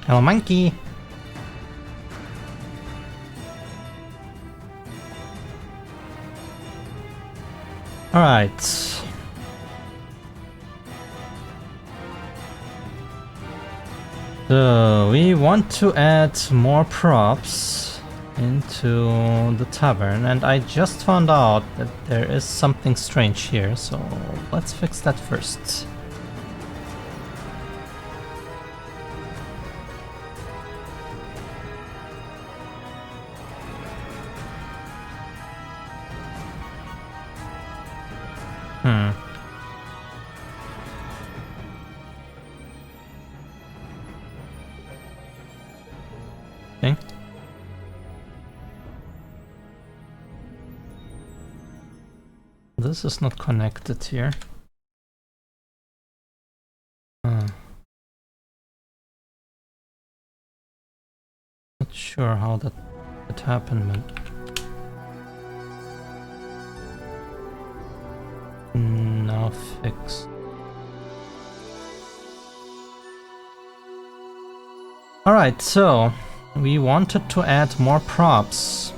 Hello, monkey. All right. So we want to add more props into the tavern, and I just found out that there is something strange here, so let's fix that first. Okay. This is not connected here. Not sure how that happened, man. Now fix. Alright, so we wanted to add more props.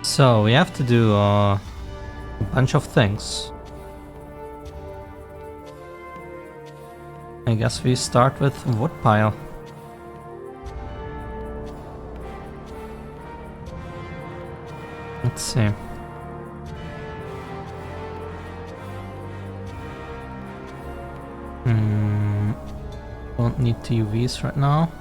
So we have to do a bunch of things. I guess we start with wood pile. Let's see. Don't need TVs right now.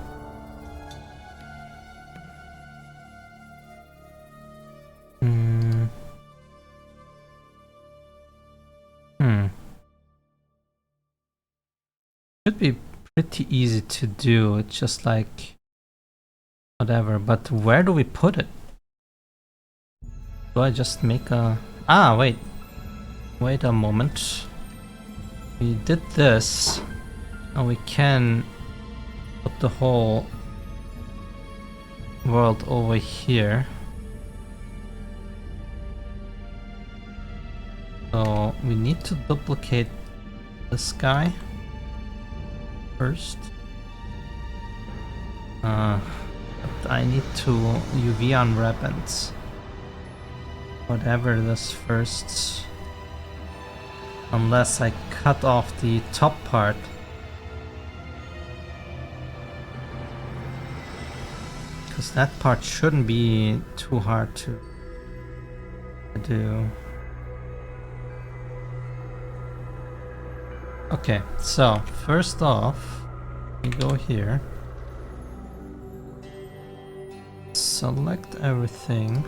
Should be pretty easy to do. It's just like whatever, but where do we put it? Do I just make a... Ah, wait. Wait a moment. We did this, and we can put the whole world over here. So we need to duplicate this guy first. But I need to UV unwrap and whatever this first, unless I cut off the top part. Because that part shouldn't be too hard to do. Okay, so first off, we go here, select everything.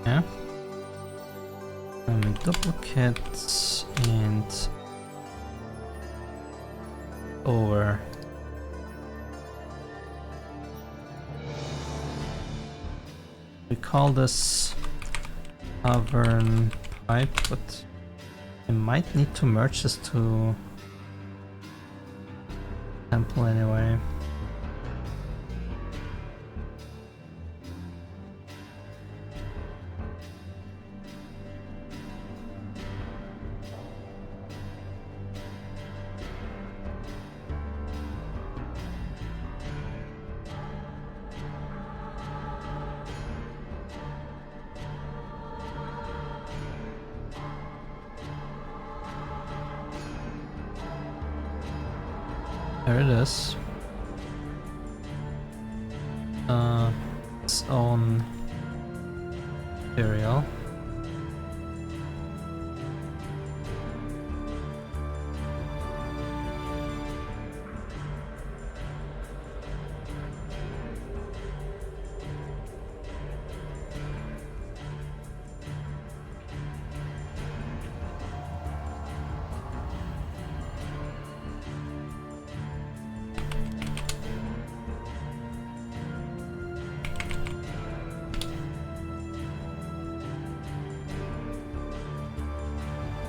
Yeah. And we duplicate and over. We call this Tavern pipe, but I might need to merge this to temple anyway. There it is. Its own material.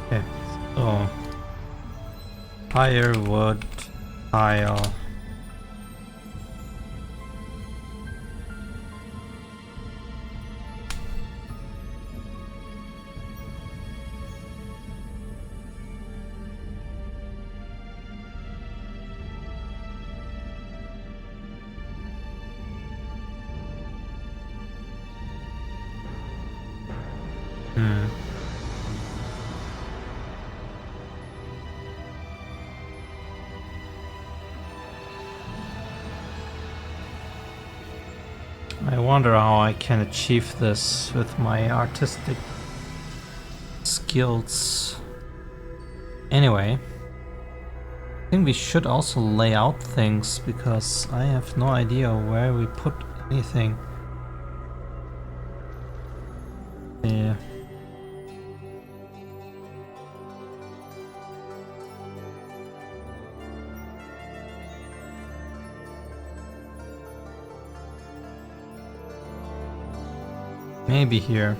Okay, so firewood, tile. I wonder how I can achieve this with my artistic skills. Anyway, I think we should also lay out things because I have no idea where we put anything. Yeah. Maybe here.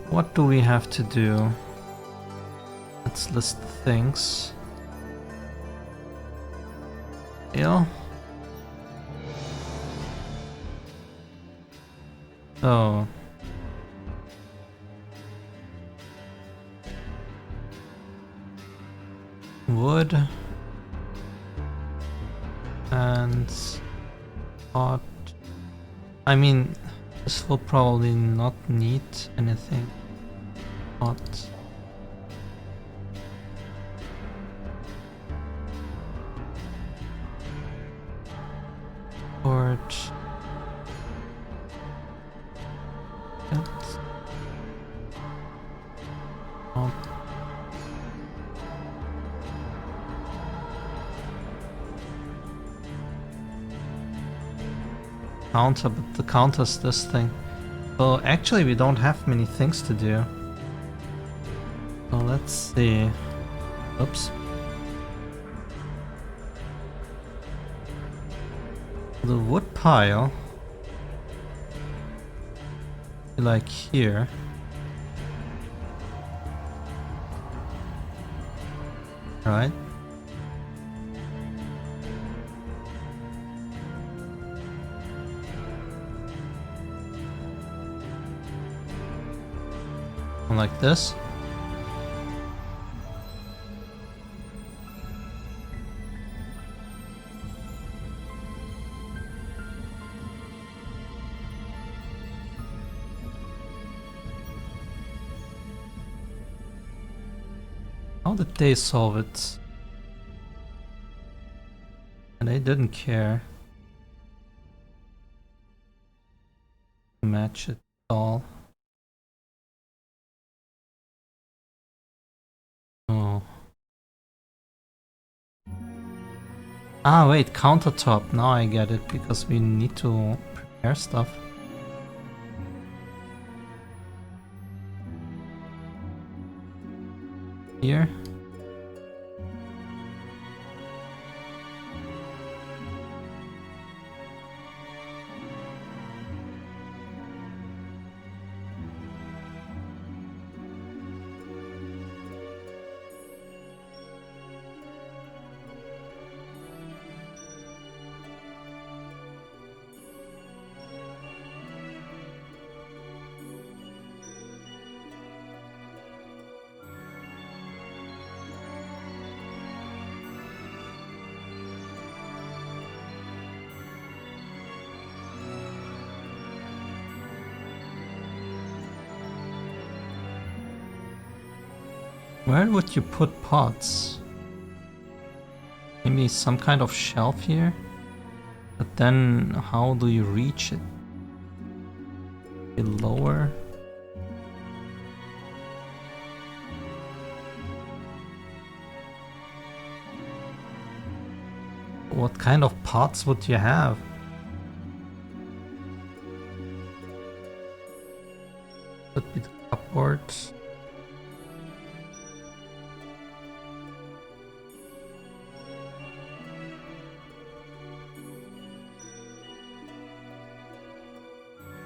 What do we have to do? Let's list things. Yeah. Oh. Wood. And pot. I mean, this will probably not need anything. Pot. Torch. Pot. Counter, but the counter's this thing. So actually we don't have many things to do. So let's see. Oops. The wood pile. Like here. Right. Like this. How did they solve it? And they didn't care. Match it all. Oh. Ah, wait, countertop. Now I get it, because we need to prepare stuff. Here. Where would you put pots? Maybe some kind of shelf here? But then how do you reach it? Lower? What kind of pots would you have? Could be the cupboard.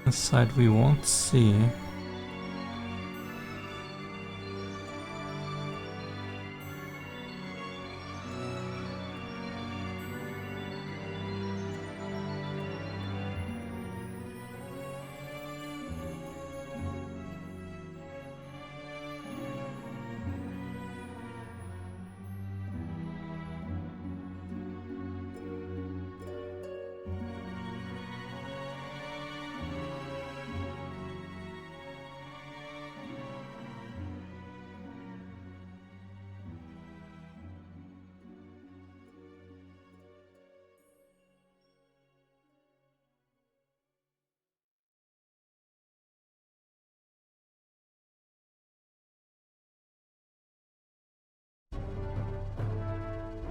Inside we won't see.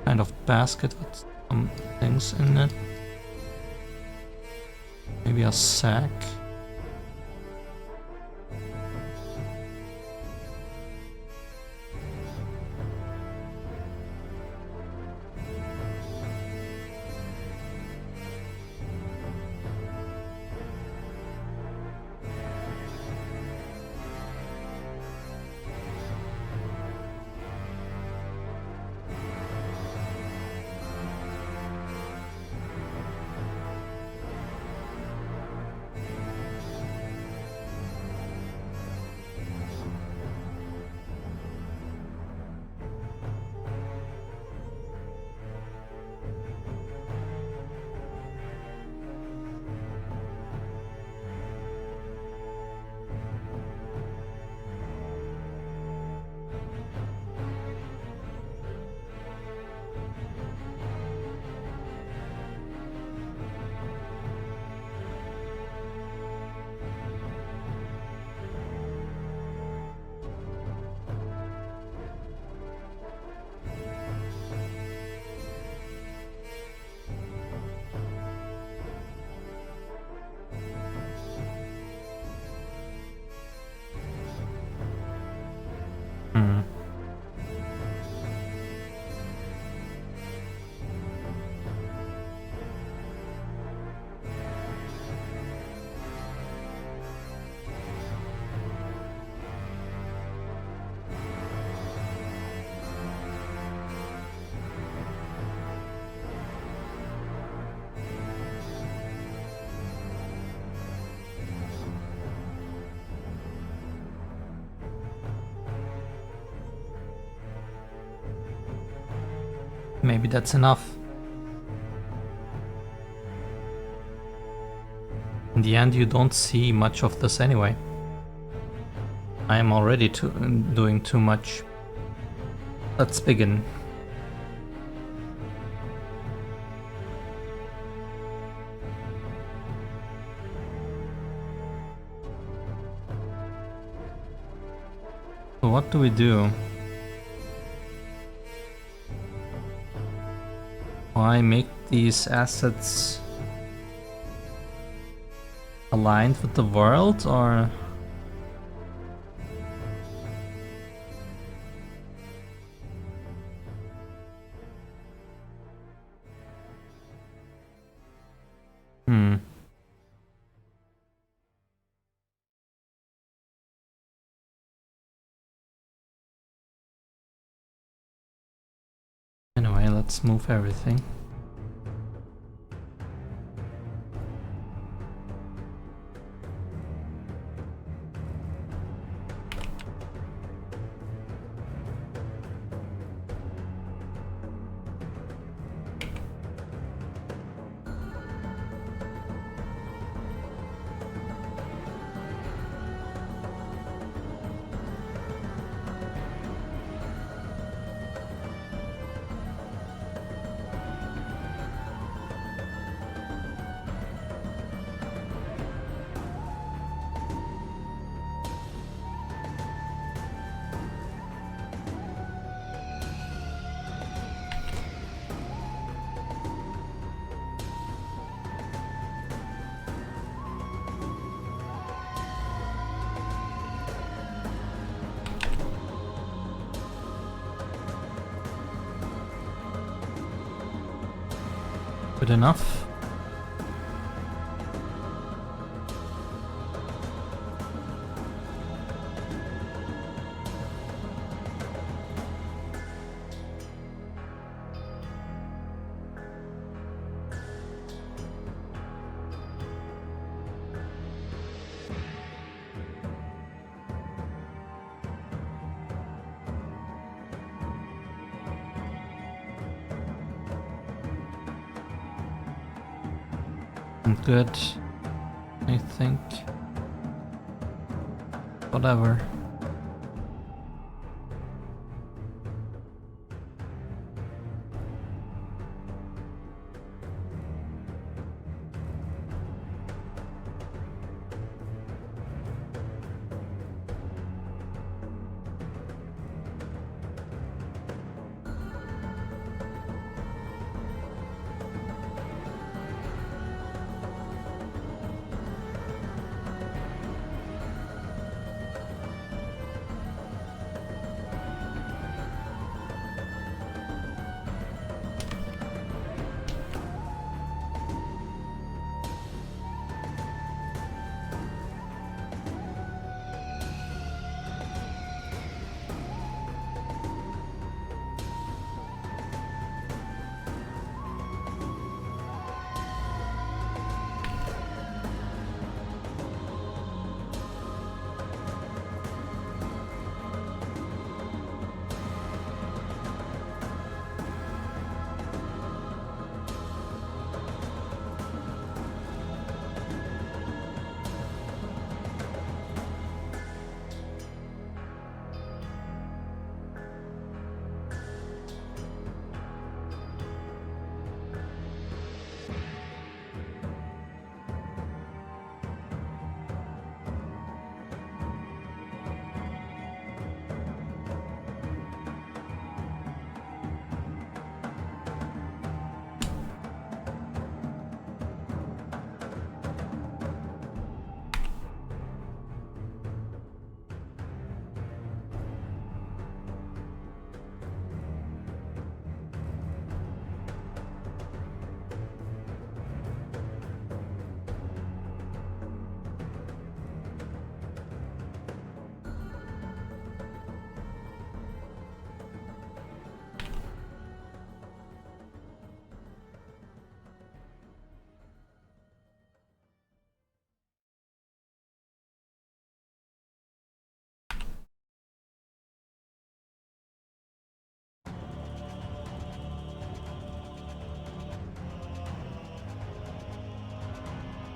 kind of basket with some things in it. Maybe a sack. Hmm. Maybe that's enough. In the end, you don't see much of this anyway. I am already doing too much. Let's begin. So what do we do? Why make these assets aligned with the world, or? Anyway, let's move everything. Good enough. Good, I think. Whatever.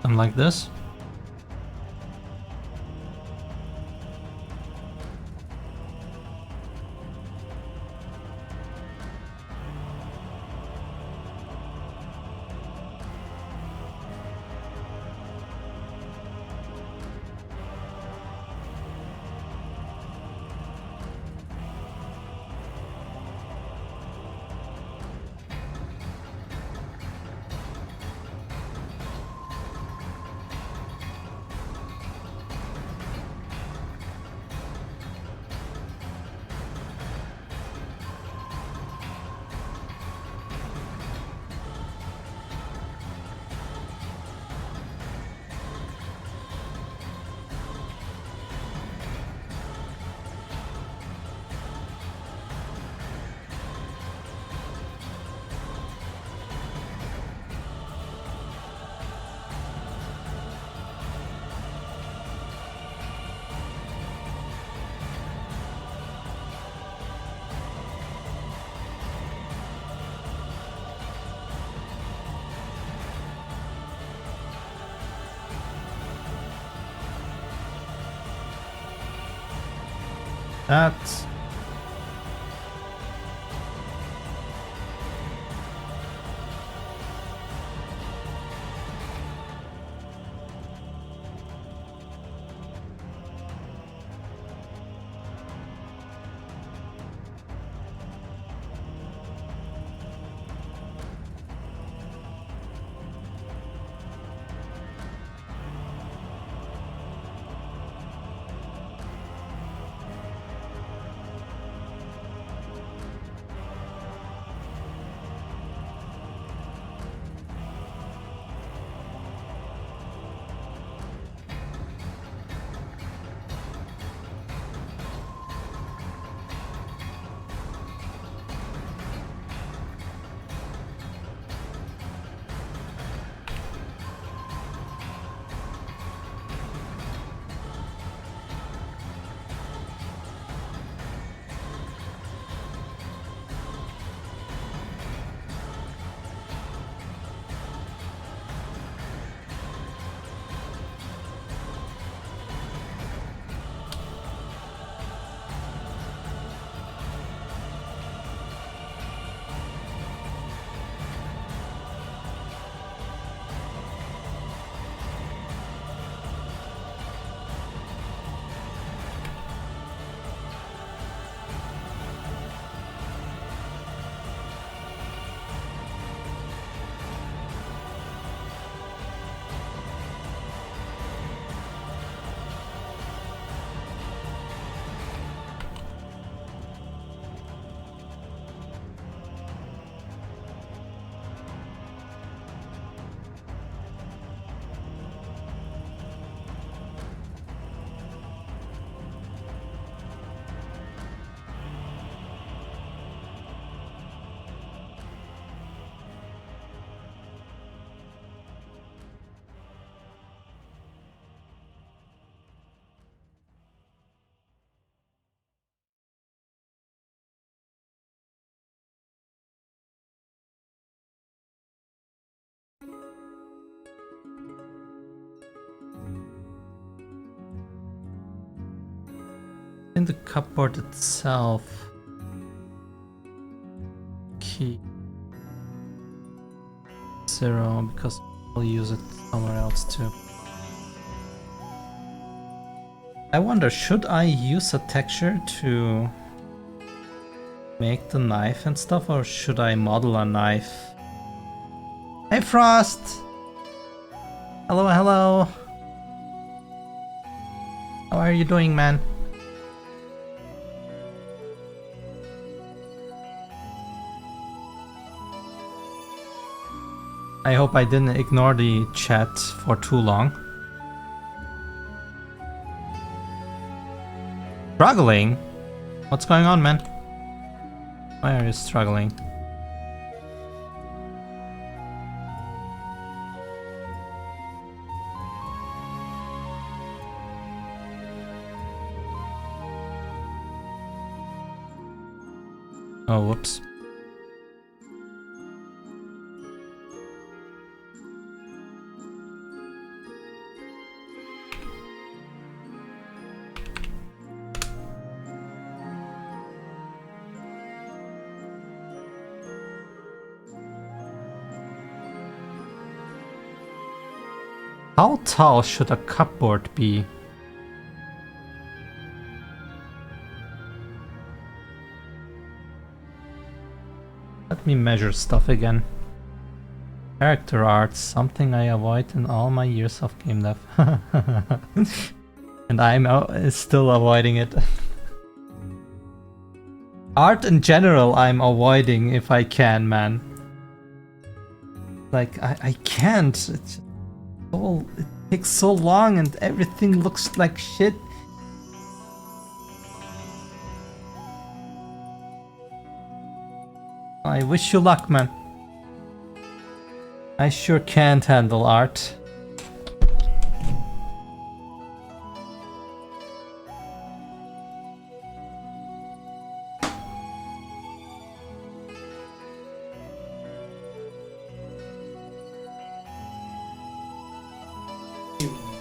Something like this. That. In the cupboard itself. Key 0 because I'll use it somewhere else too. I wonder, should I use a texture to make the knife and stuff, or should I model a knife? Hey Frost! Hello, hello! How are you doing, man? I hope I didn't ignore the chat for too long. Struggling? What's going on, man? Why are you struggling? Oh, whoops. How tall should a cupboard be? Let me measure stuff again. Character art, something I avoid in all my years of game dev. And I'm still avoiding it. Art in general I'm avoiding if I can, man. Like, I can't. It's so, it takes so long and everything looks like shit. I wish you luck, man. I sure can't handle art.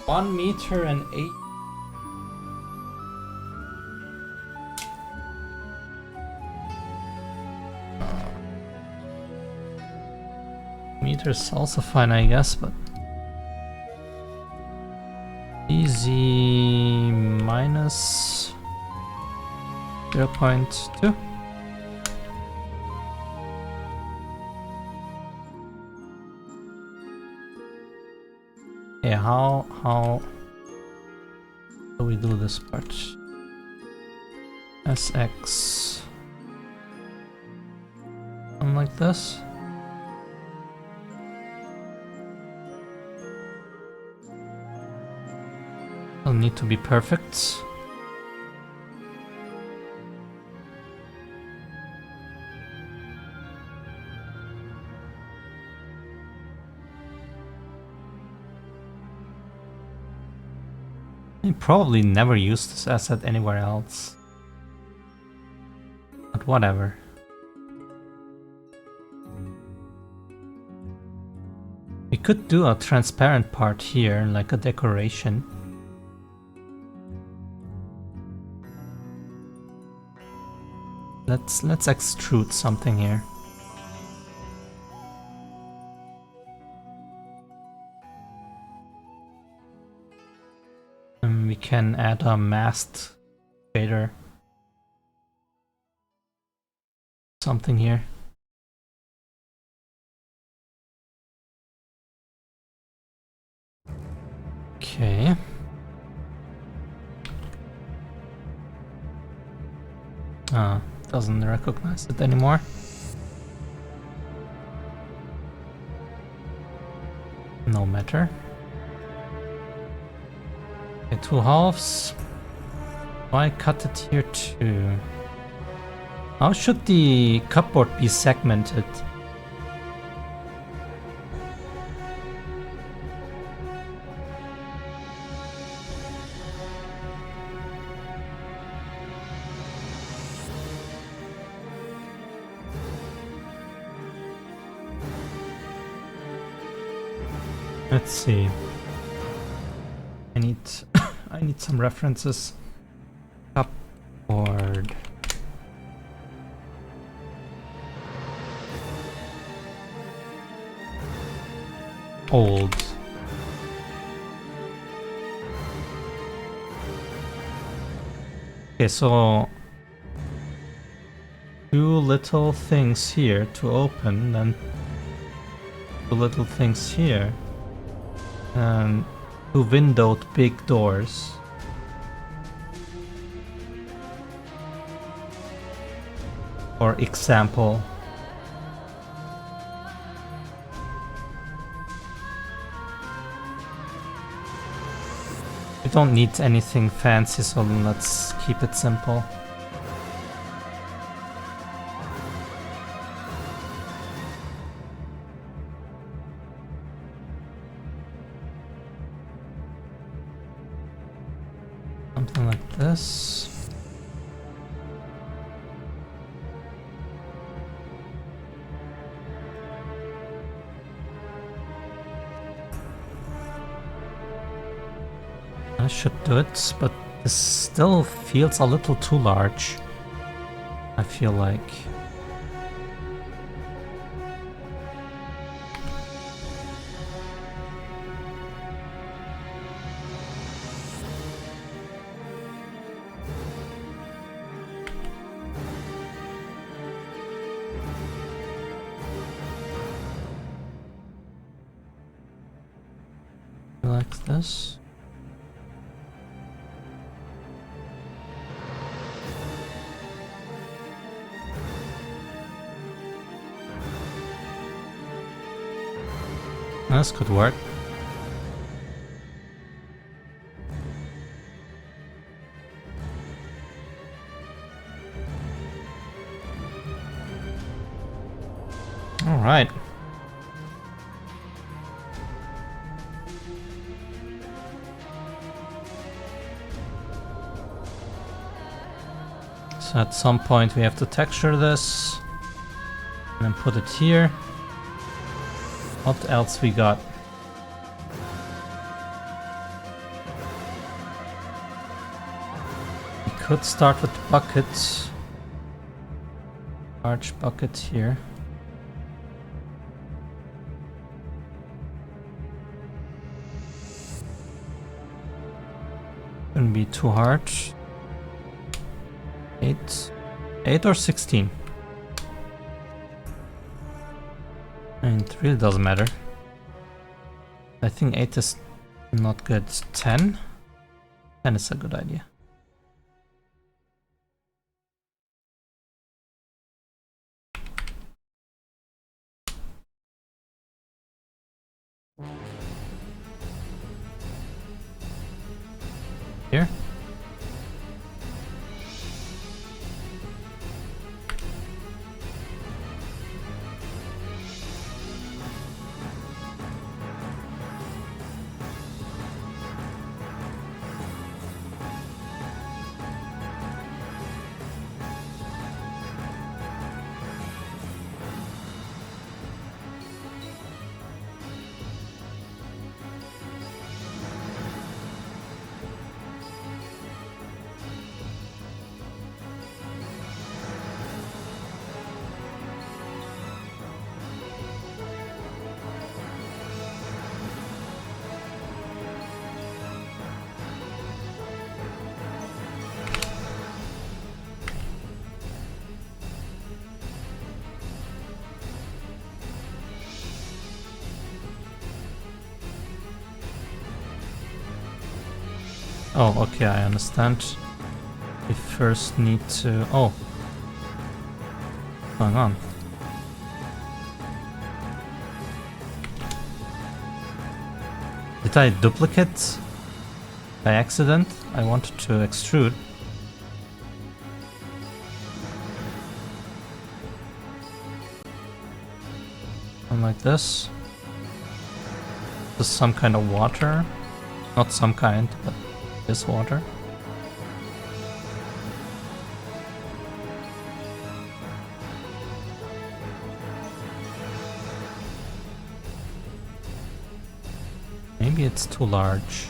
One meter and 8. Meters also fine, I guess, but easy minus 0.2. Yeah, how do we do this part? SX. Something like this. Doesn't need to be perfect. I probably never used this asset anywhere else. But whatever. We could do a transparent part here, like a decoration. Let's extrude something here. And we can add a masked shader. Something here. Okay. Doesn't recognize it anymore. No matter. Okay, 2 halves. Why cut it here too? How should the cupboard be segmented? Let's see. I need some references. Cupboard. Old. Okay, so 2 little things here to open, then 2 little things here. And 2 windowed big doors. For example. We don't need anything fancy, so let's keep it simple. Something like this. I should do it, but this still feels a little too large. I feel like. this. This could work. All right. So at some point we have to texture this and then put it here. What else we got? We could start with buckets. Large bucket here. Shouldn't be too hard. 8 or 16? And it really doesn't matter. I think 8 is not good. 10? 10 is a good idea. Here? Oh, okay, I understand. We first need to... Oh. What's going on? Did I duplicate by accident? I wanted to extrude. And like this. This is some kind of water. Not some kind, but this water. Maybe it's too large.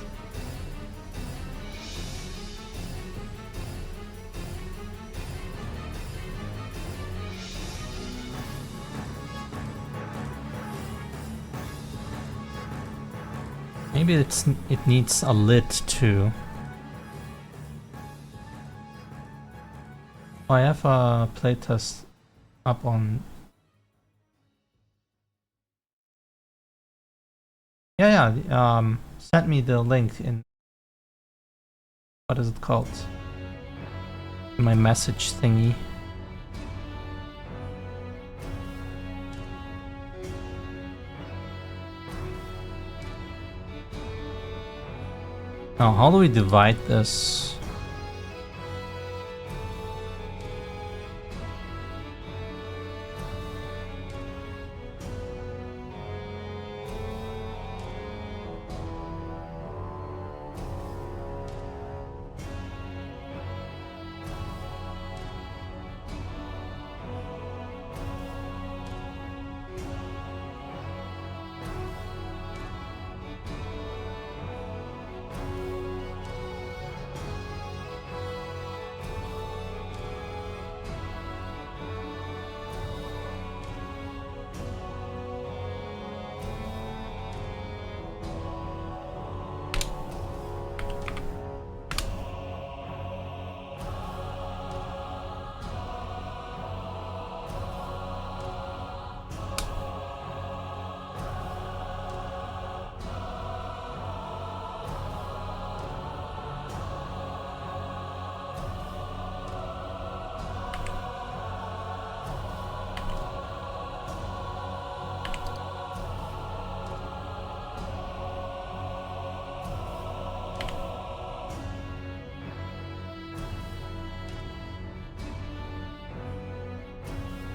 Maybe it needs a lid too. Oh, I have a playtest up on... Yeah, sent me the link in... What is it called? In my message thingy. Now, how do we divide this?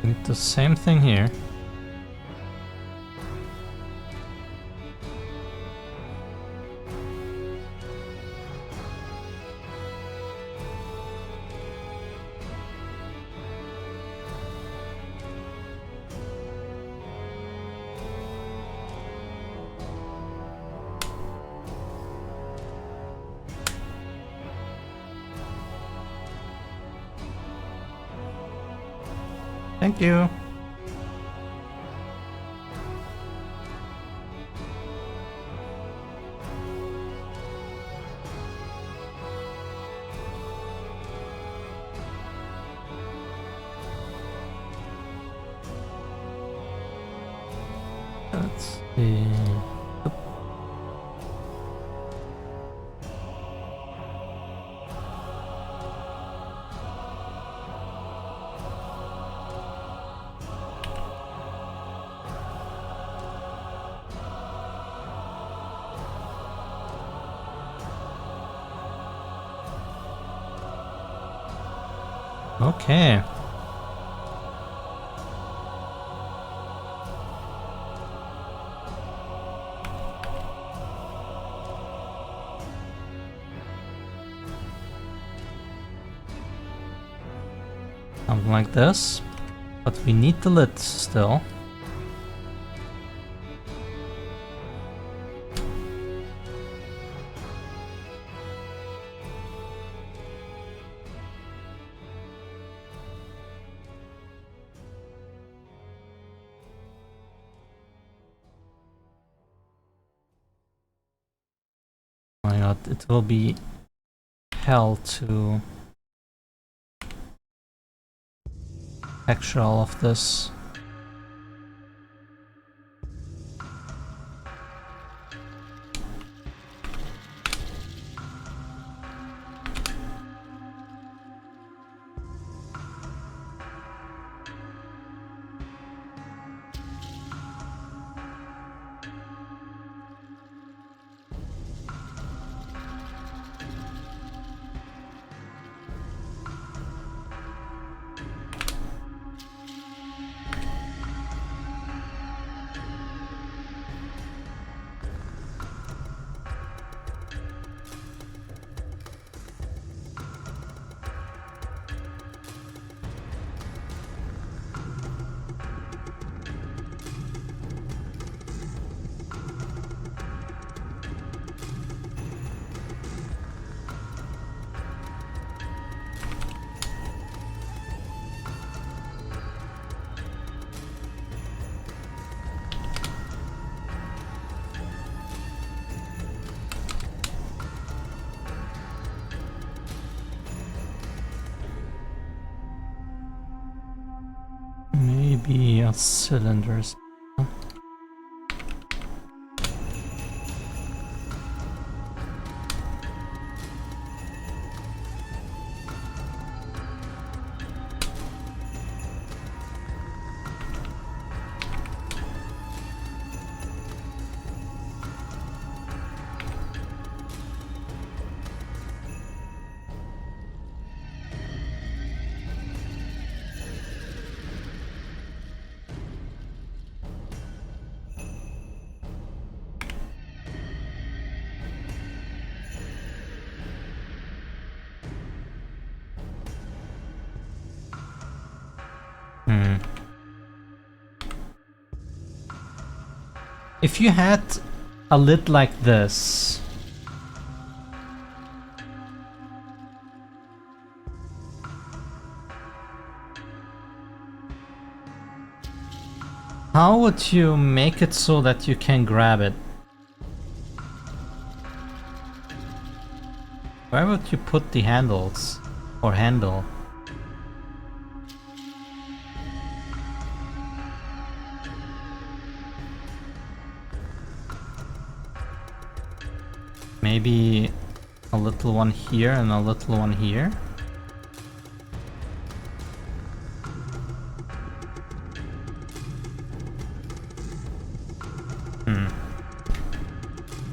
Need the same thing here. Thank you. Let's see. Okay. Something like this. But we need the lid still. Oh my god, it will be hell to texture all of this. Maybe a cylinders. If you had a lid like this, how would you make it so that you can grab it? Where would you put the handles or handle? Maybe a little one here and a little one here.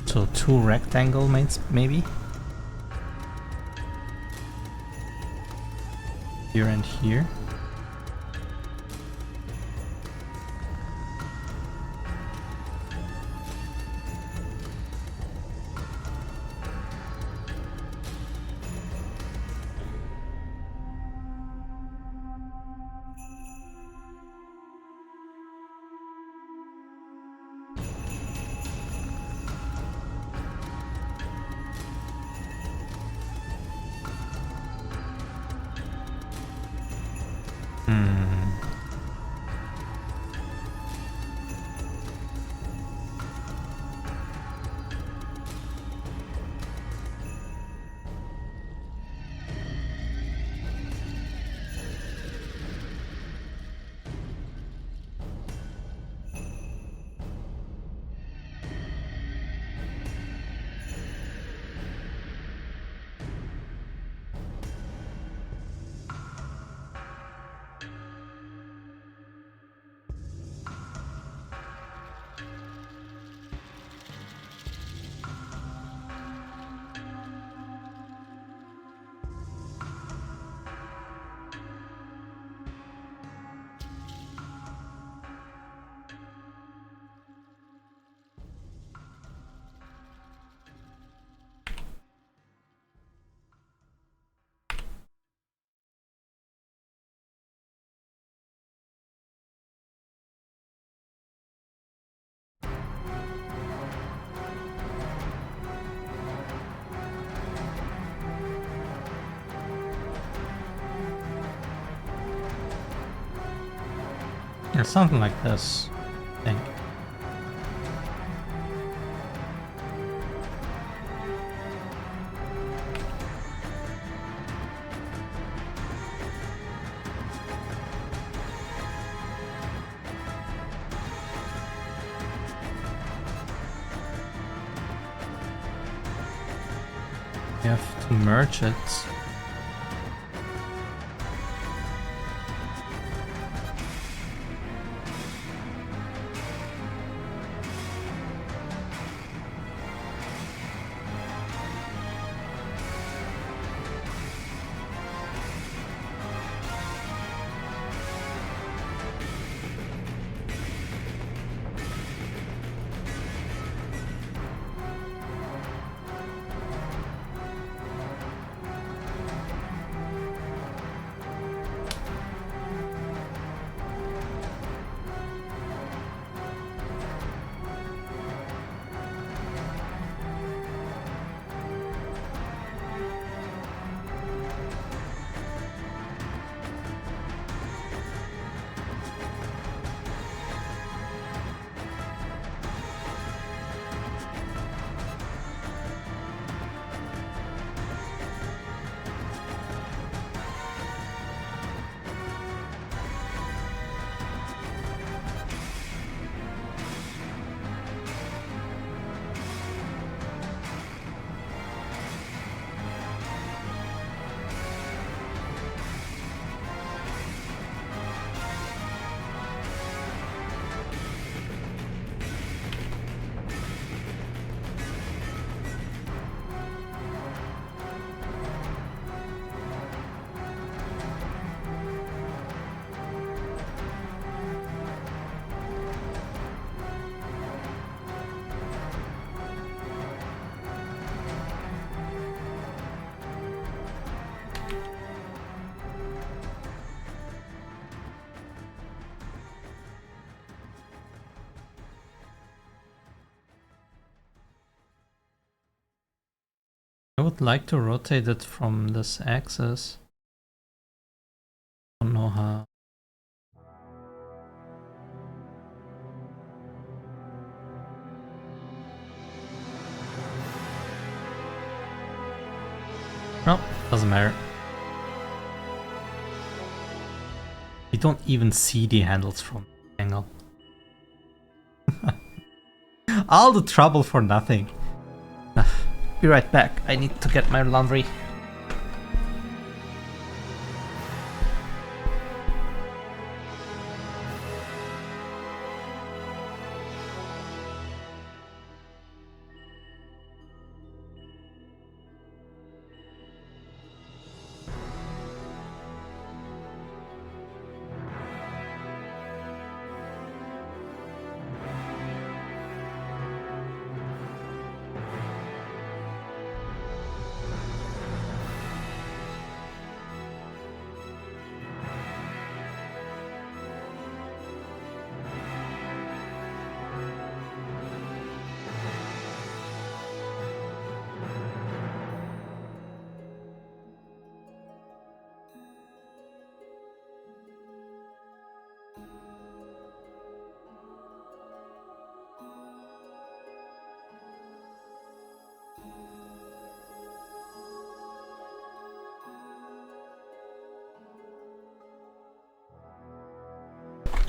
So two rectangle mates, maybe? Here and here. Hmm. Yeah, something like this, I think. You have to merge it. I would like to rotate it from this axis. Don't know how. No, doesn't matter. You don't even see the handles from the angle. All the trouble for nothing. Be right back. I need to get my laundry.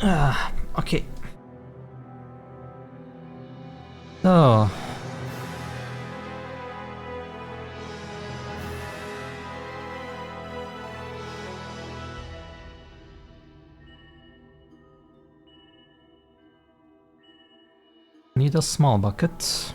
Okay. So. Need a small bucket.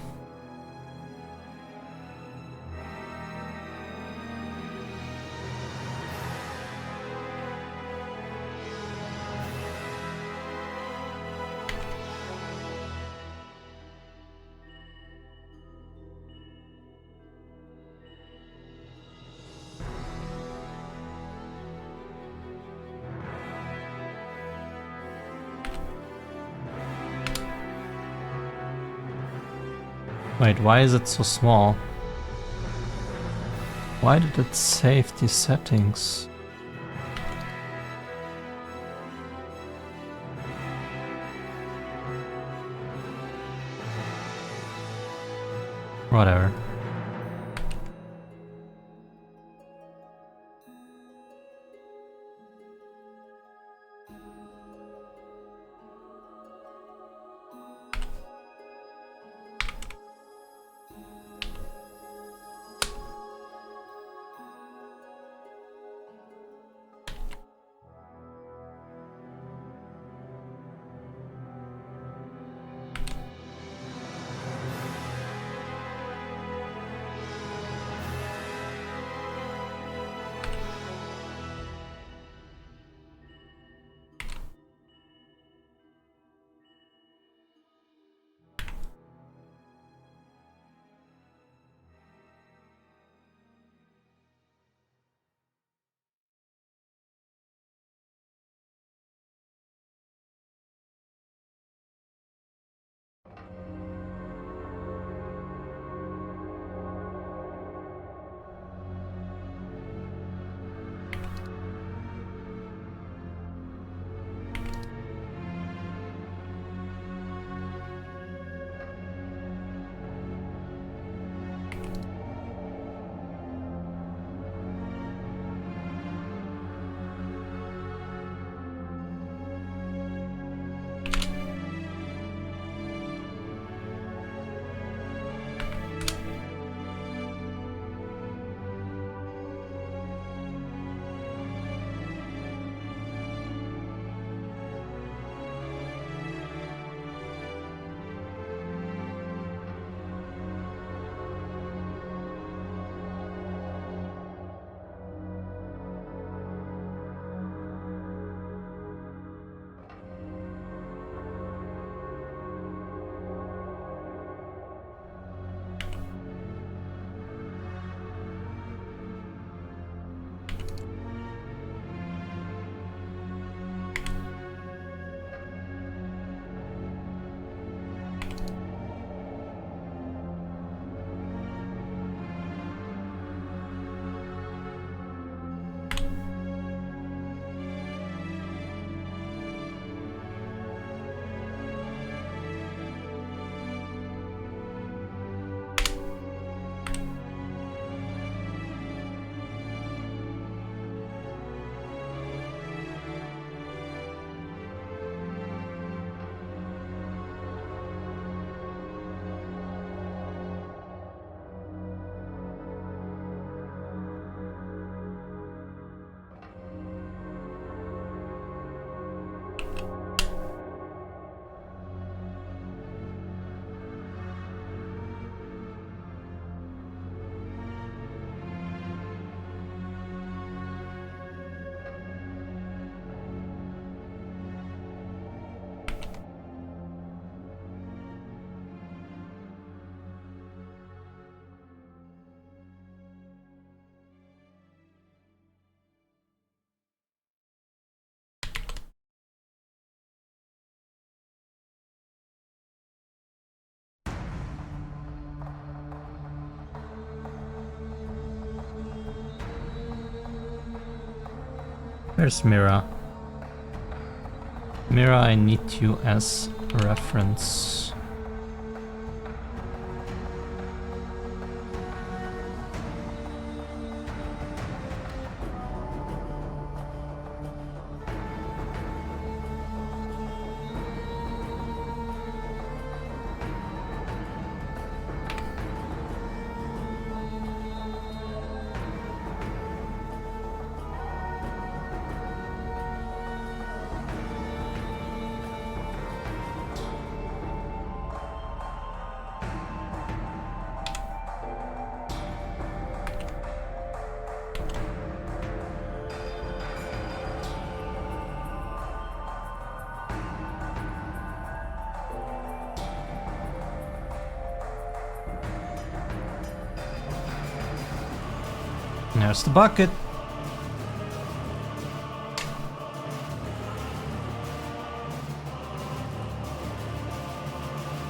Wait, why is it so small? Why did it save these settings? Whatever. Where's Mira? Mira, I need you as reference. There's the bucket.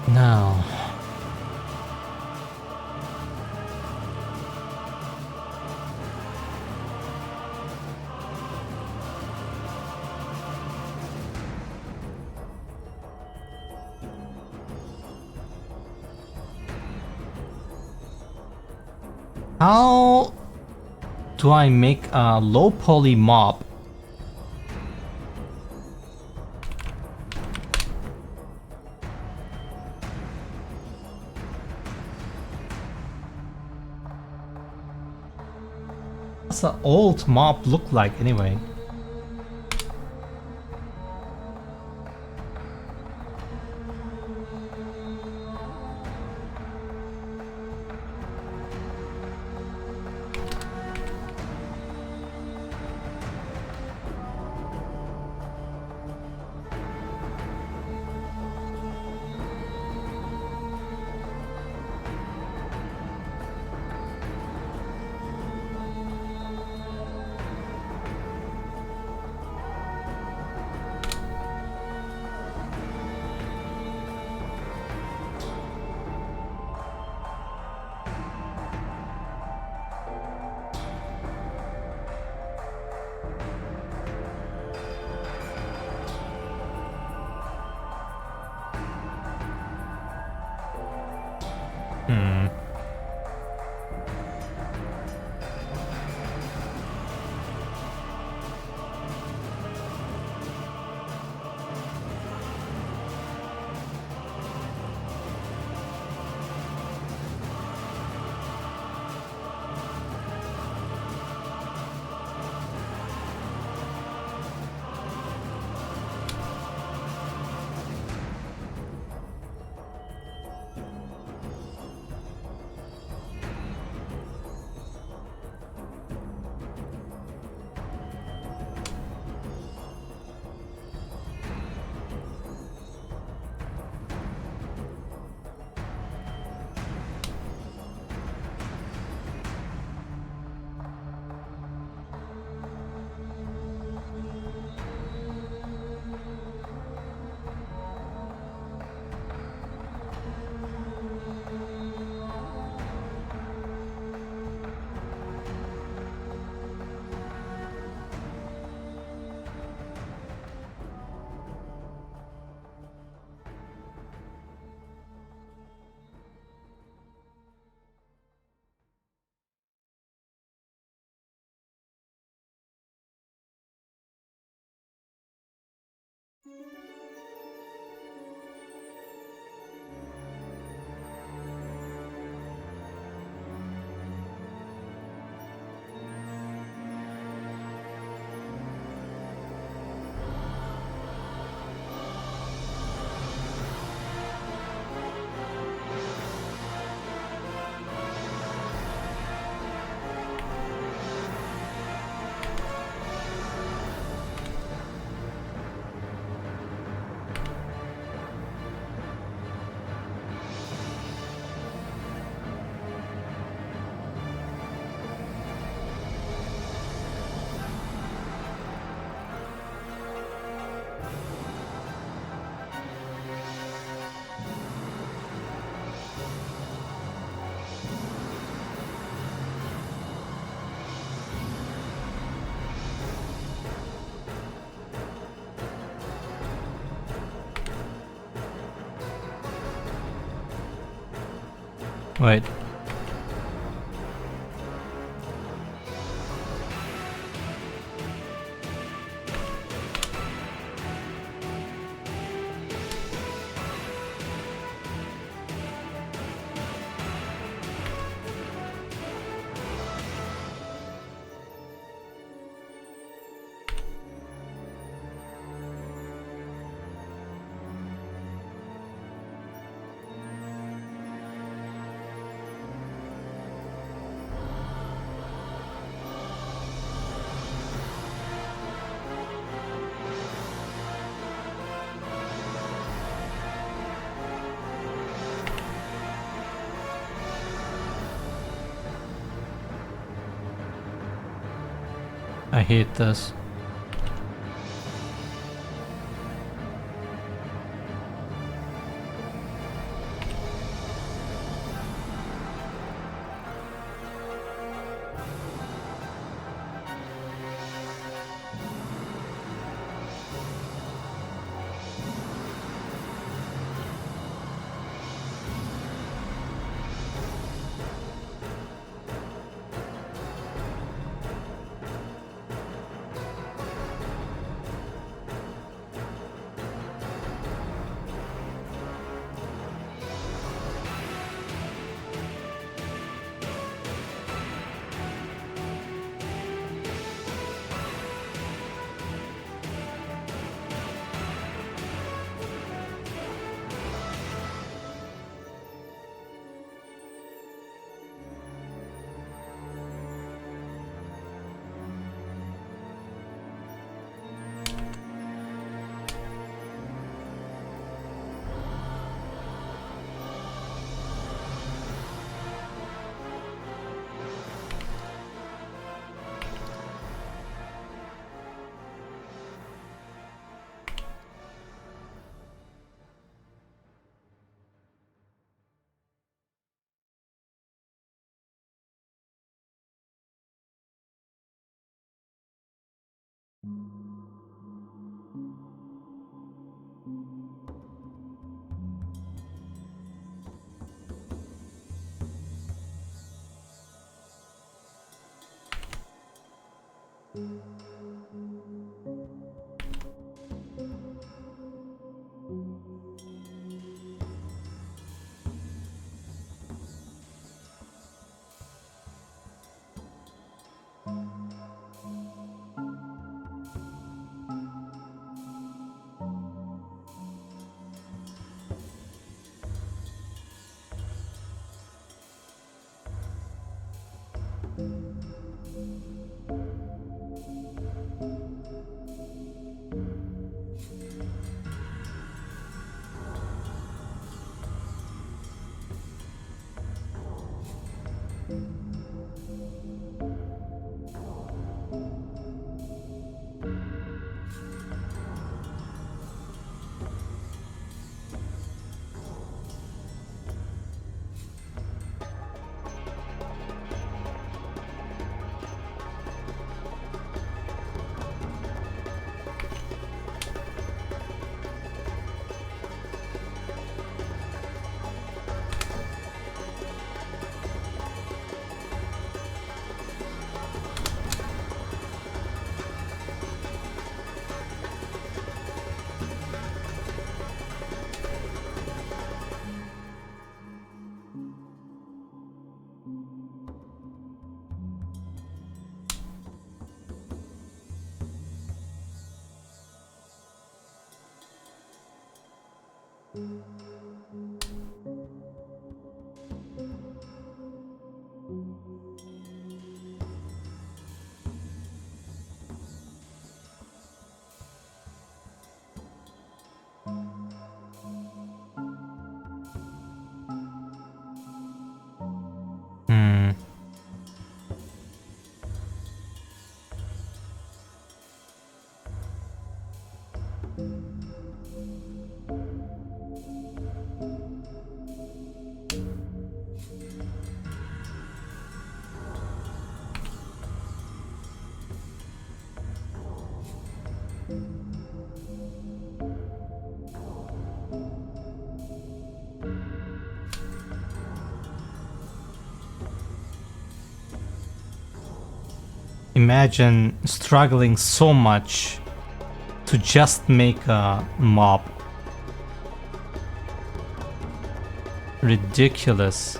Now. How do I make a low poly mop? What's the old mop look like anyway? Wait. I hate this. Hmm. Imagine struggling so much to just make a mob. Ridiculous.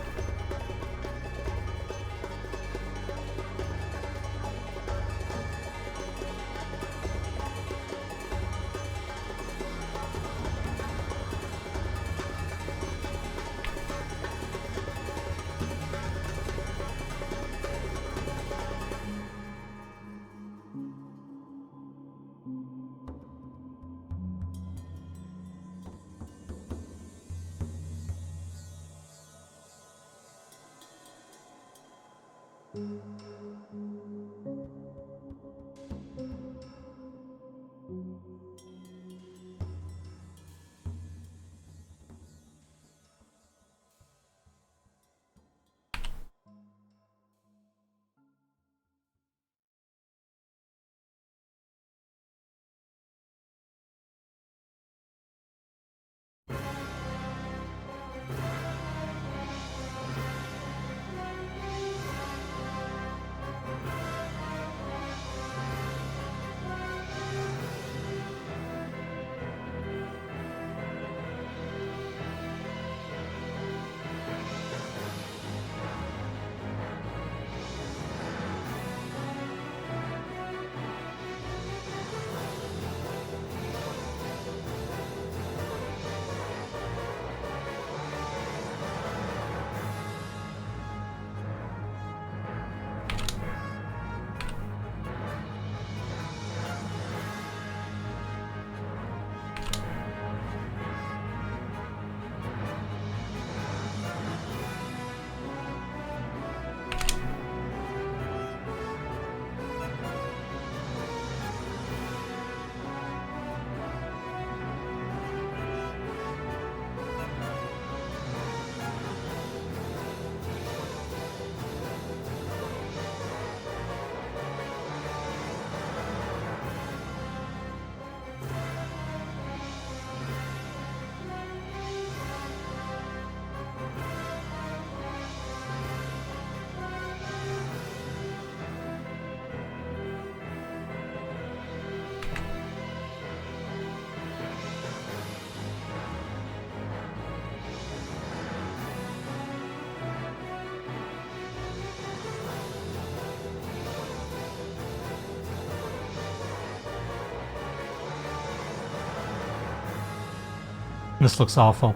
This looks awful.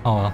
Oh well.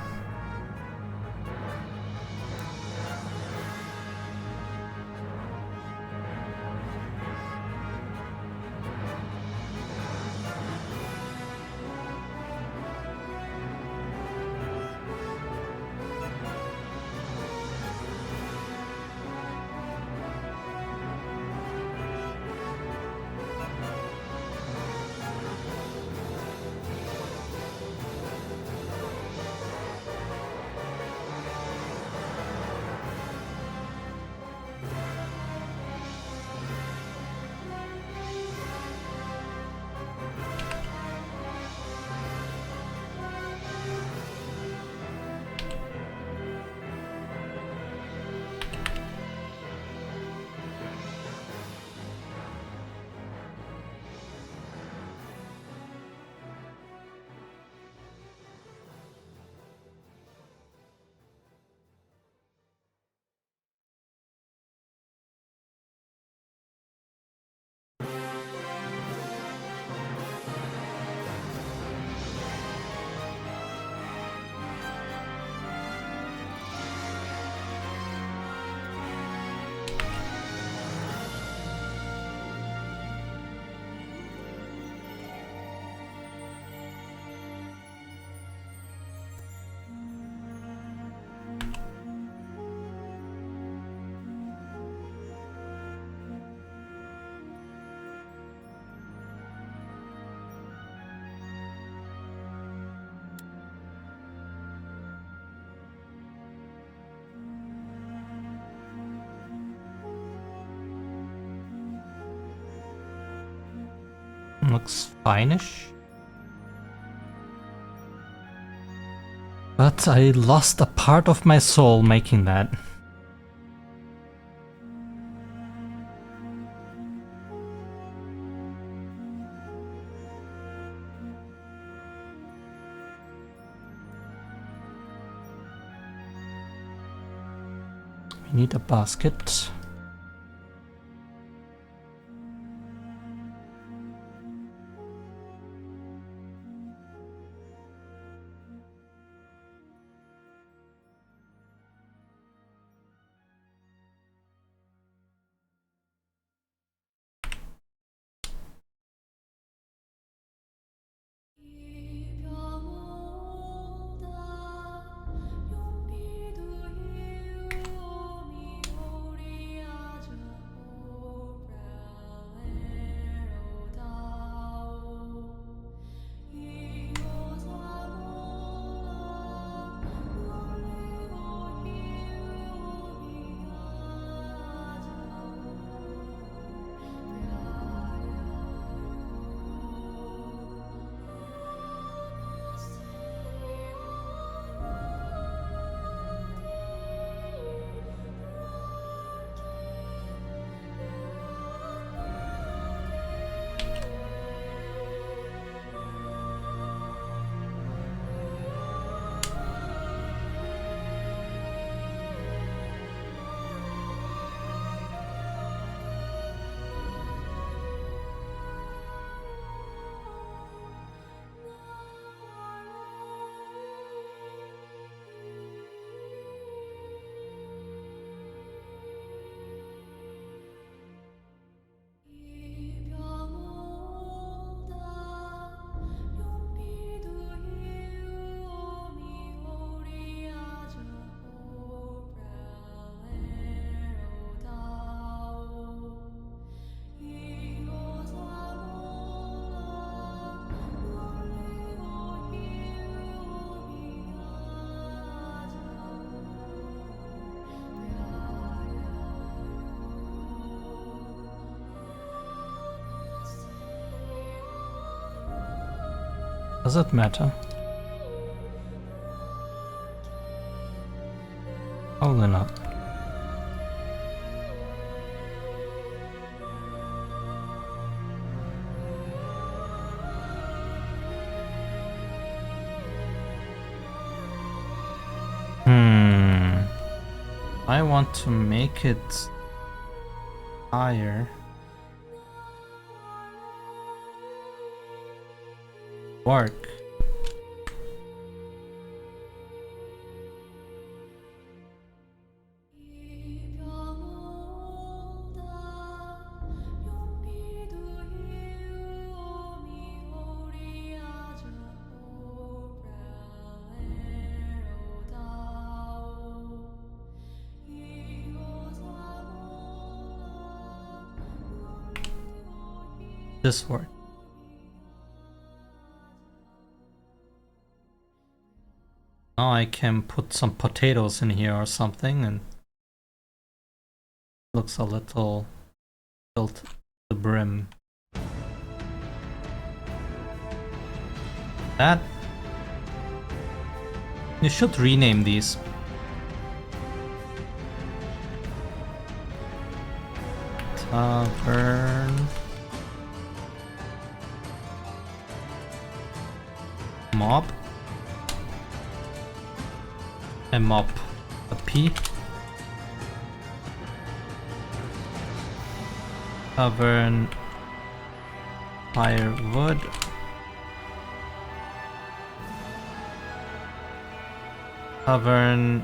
Looks fine-ish. But I lost a part of my soul making that. We need a basket. Does it matter? Probably not. I want to make it higher. Work. this work. Now I can put some potatoes in here or something, and looks a little filled to the brim. That you should rename these. Tavern. Mob. A mop. A P. Tavern. Firewood. Tavern.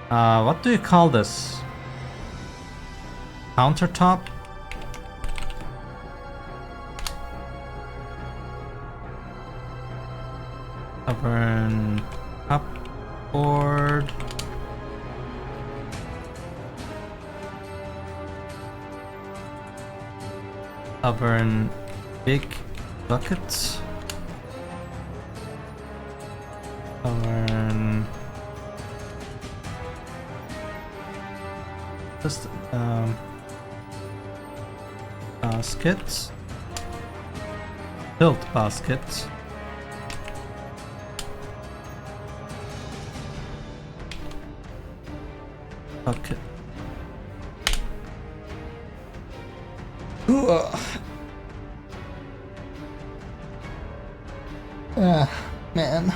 What do you call this? Countertop? Tavern. Cupboard. Tavern. Big bucket. Tavern. Just basket. Built basket. Bucket. Man.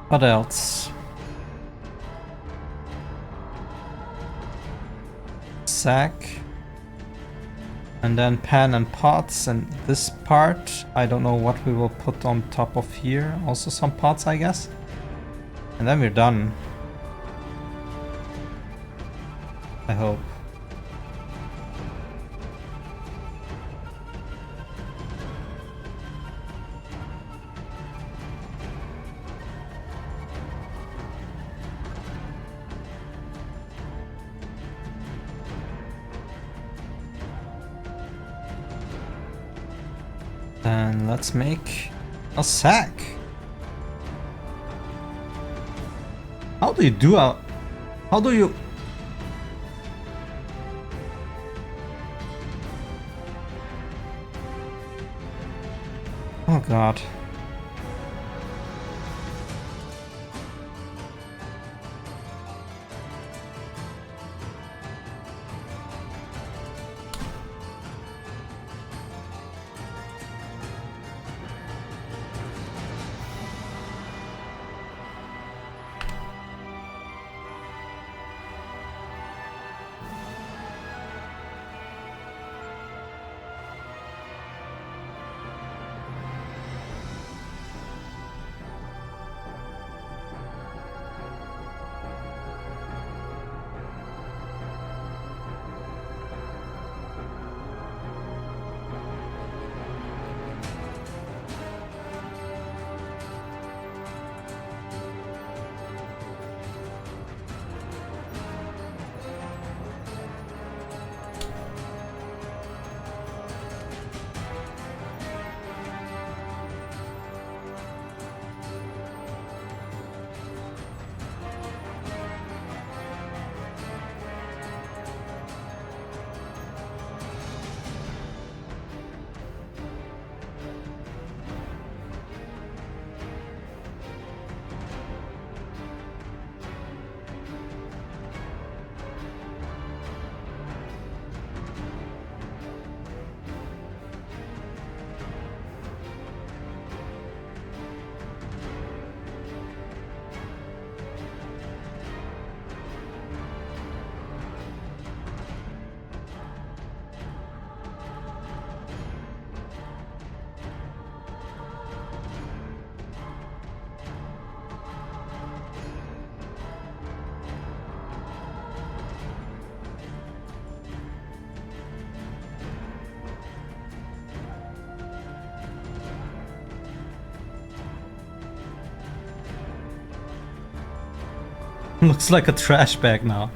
What else? Sack. And then pan and pots, and this part, I don't know what we will put on top of here. Also some pots, I guess. And then we're done. I hope. Then let's make a sack. How do you do a... How do you... Oh god. Looks like a trash bag now.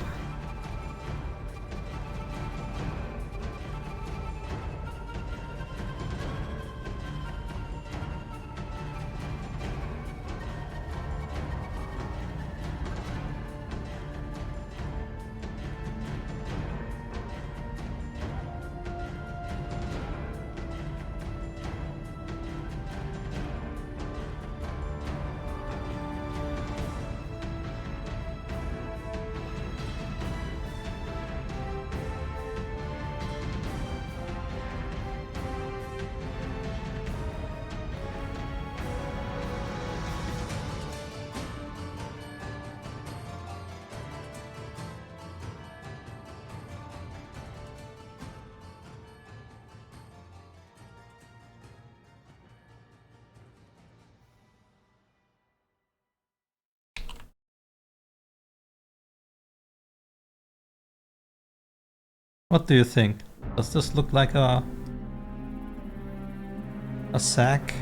What do you think? Does this look like a sack?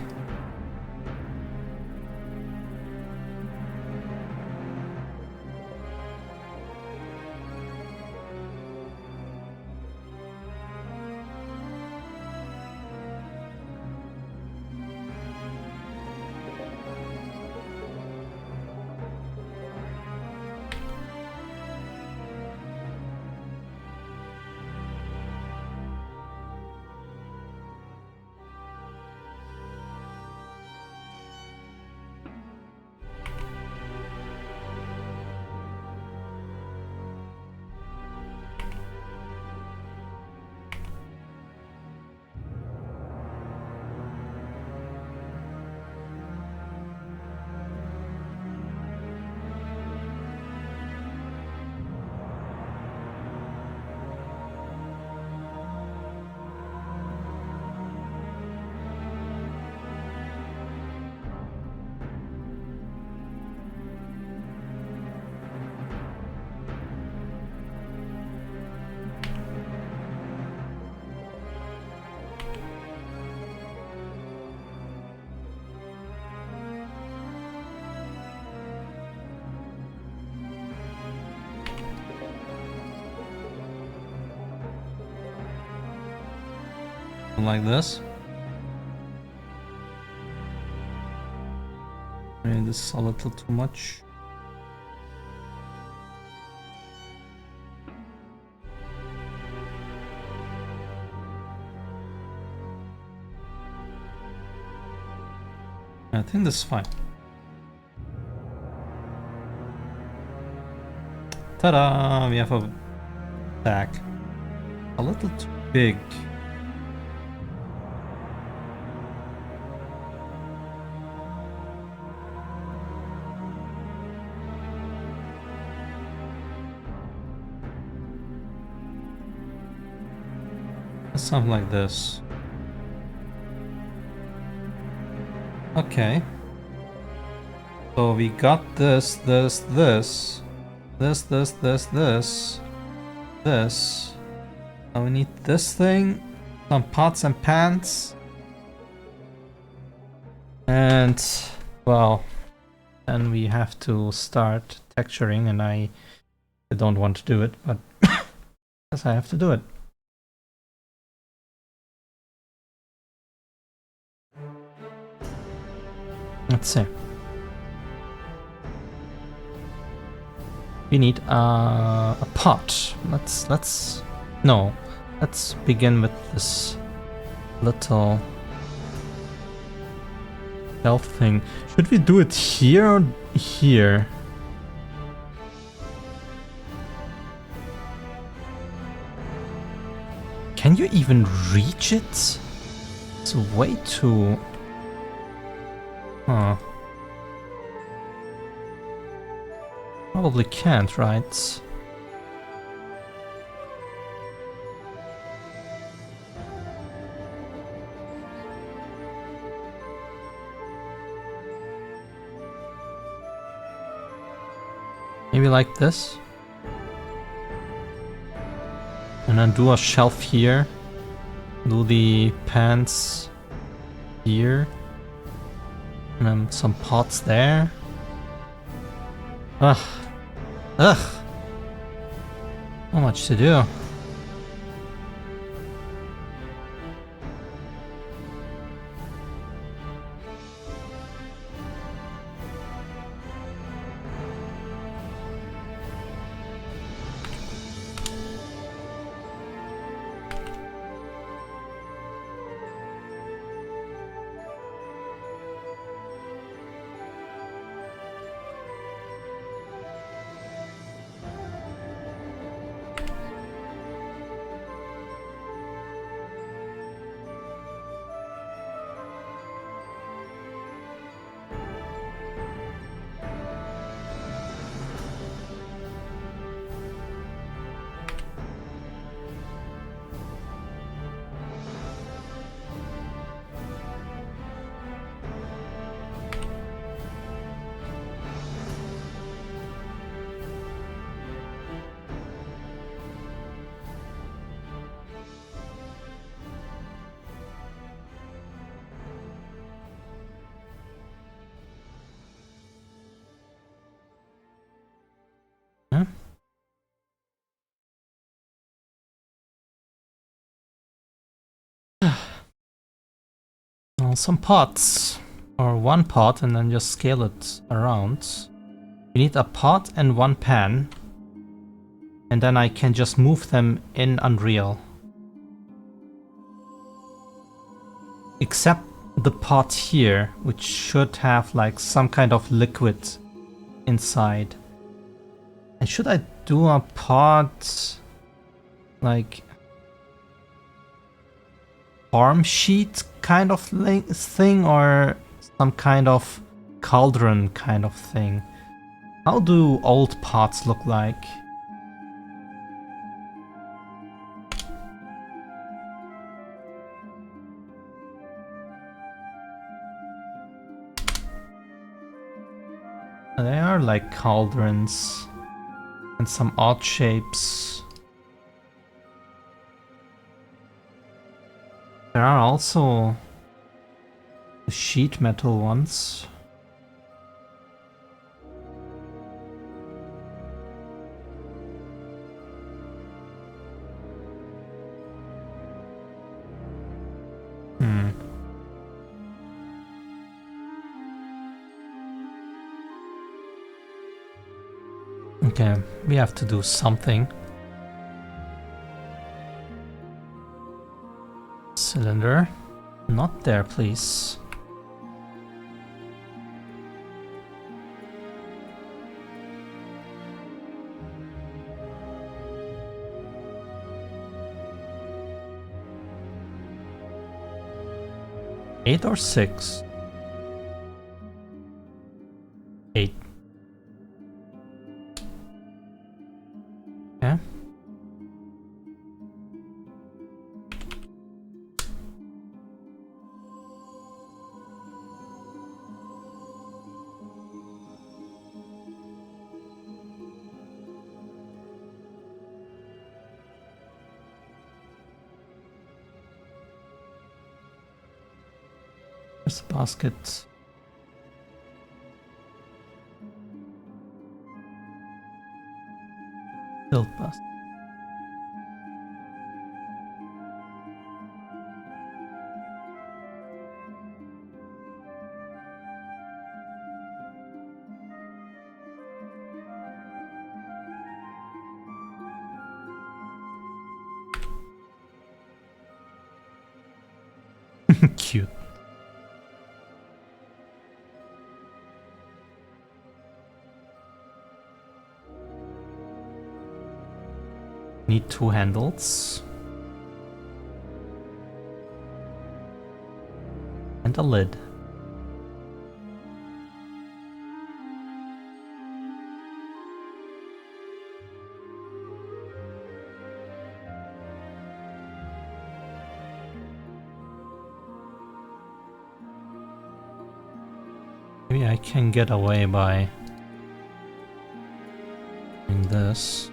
Like this. Maybe this is a little too much. I think this is fine. Ta-da! We have a bag. A little too big. Something like this. Okay. So we got this. Now we need this thing, some pots and pans. And, well, then we have to start texturing, and I don't want to do it, but guess I have to do it. Let's see. We need a pot. Let's begin with this little shelf thing. Should we do it here or here? Can you even reach it? It's way too... Huh. Probably can't, right? Maybe like this? And then do a shelf here. Do the pants here. And then some pots there. Ah, Ugh! So much to do. Huh? Well, some pots. Or one pot and then just scale it around. We need a pot and one pan. And then I can just move them in Unreal. Except the pot here, which should have like some kind of liquid inside. And should I do a pot like farm sheet kind of thing or some kind of cauldron kind of thing? How do old pots look like? They are like cauldrons and some odd shapes. There are also sheet metal ones. Okay, we have to do something. Cylinder. Not there, please. Eight or six? 8. Okay. There's a basket. Filled basket. Cute. Need 2 handles. And a lid. Maybe I can get away by doing this.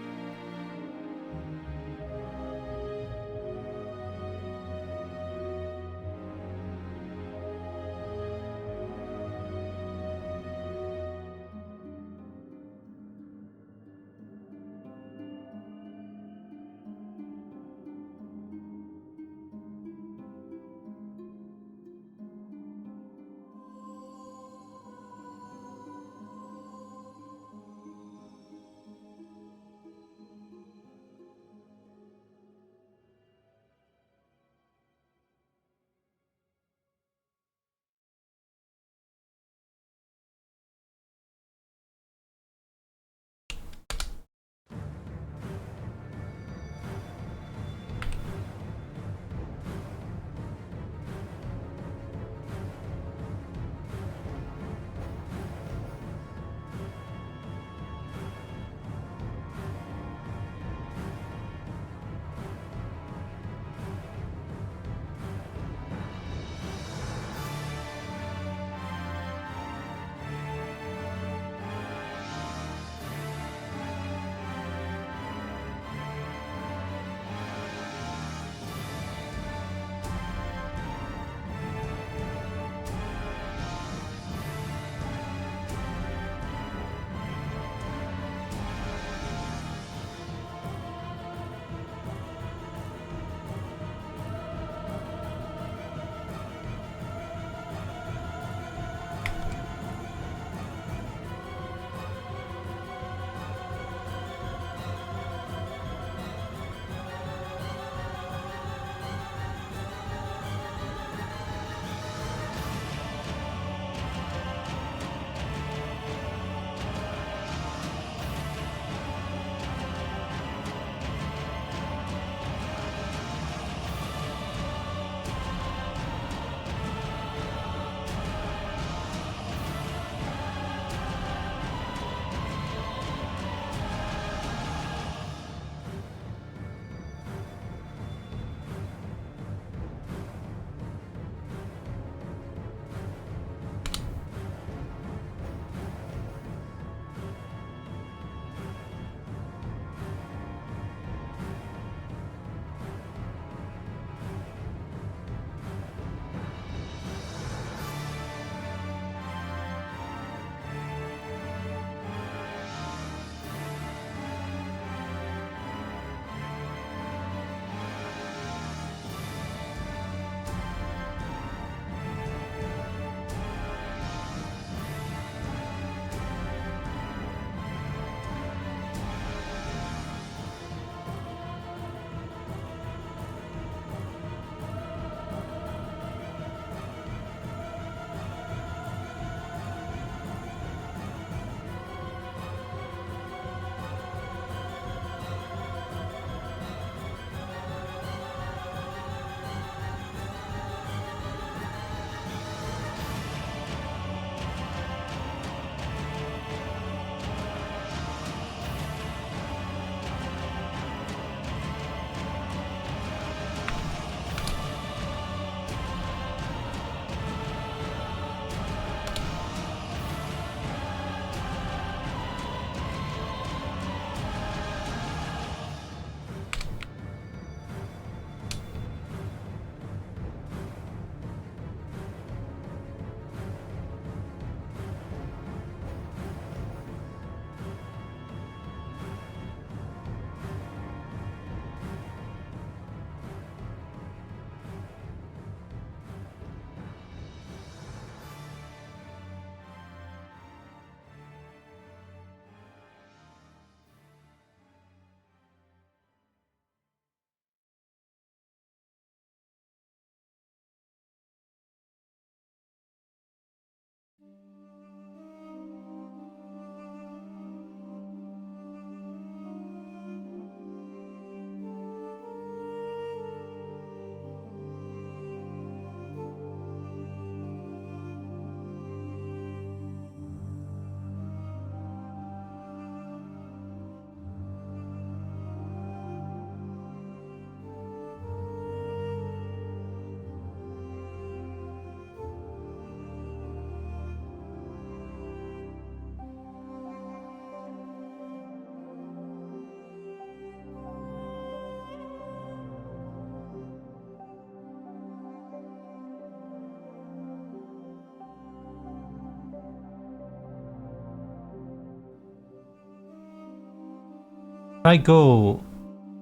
If I go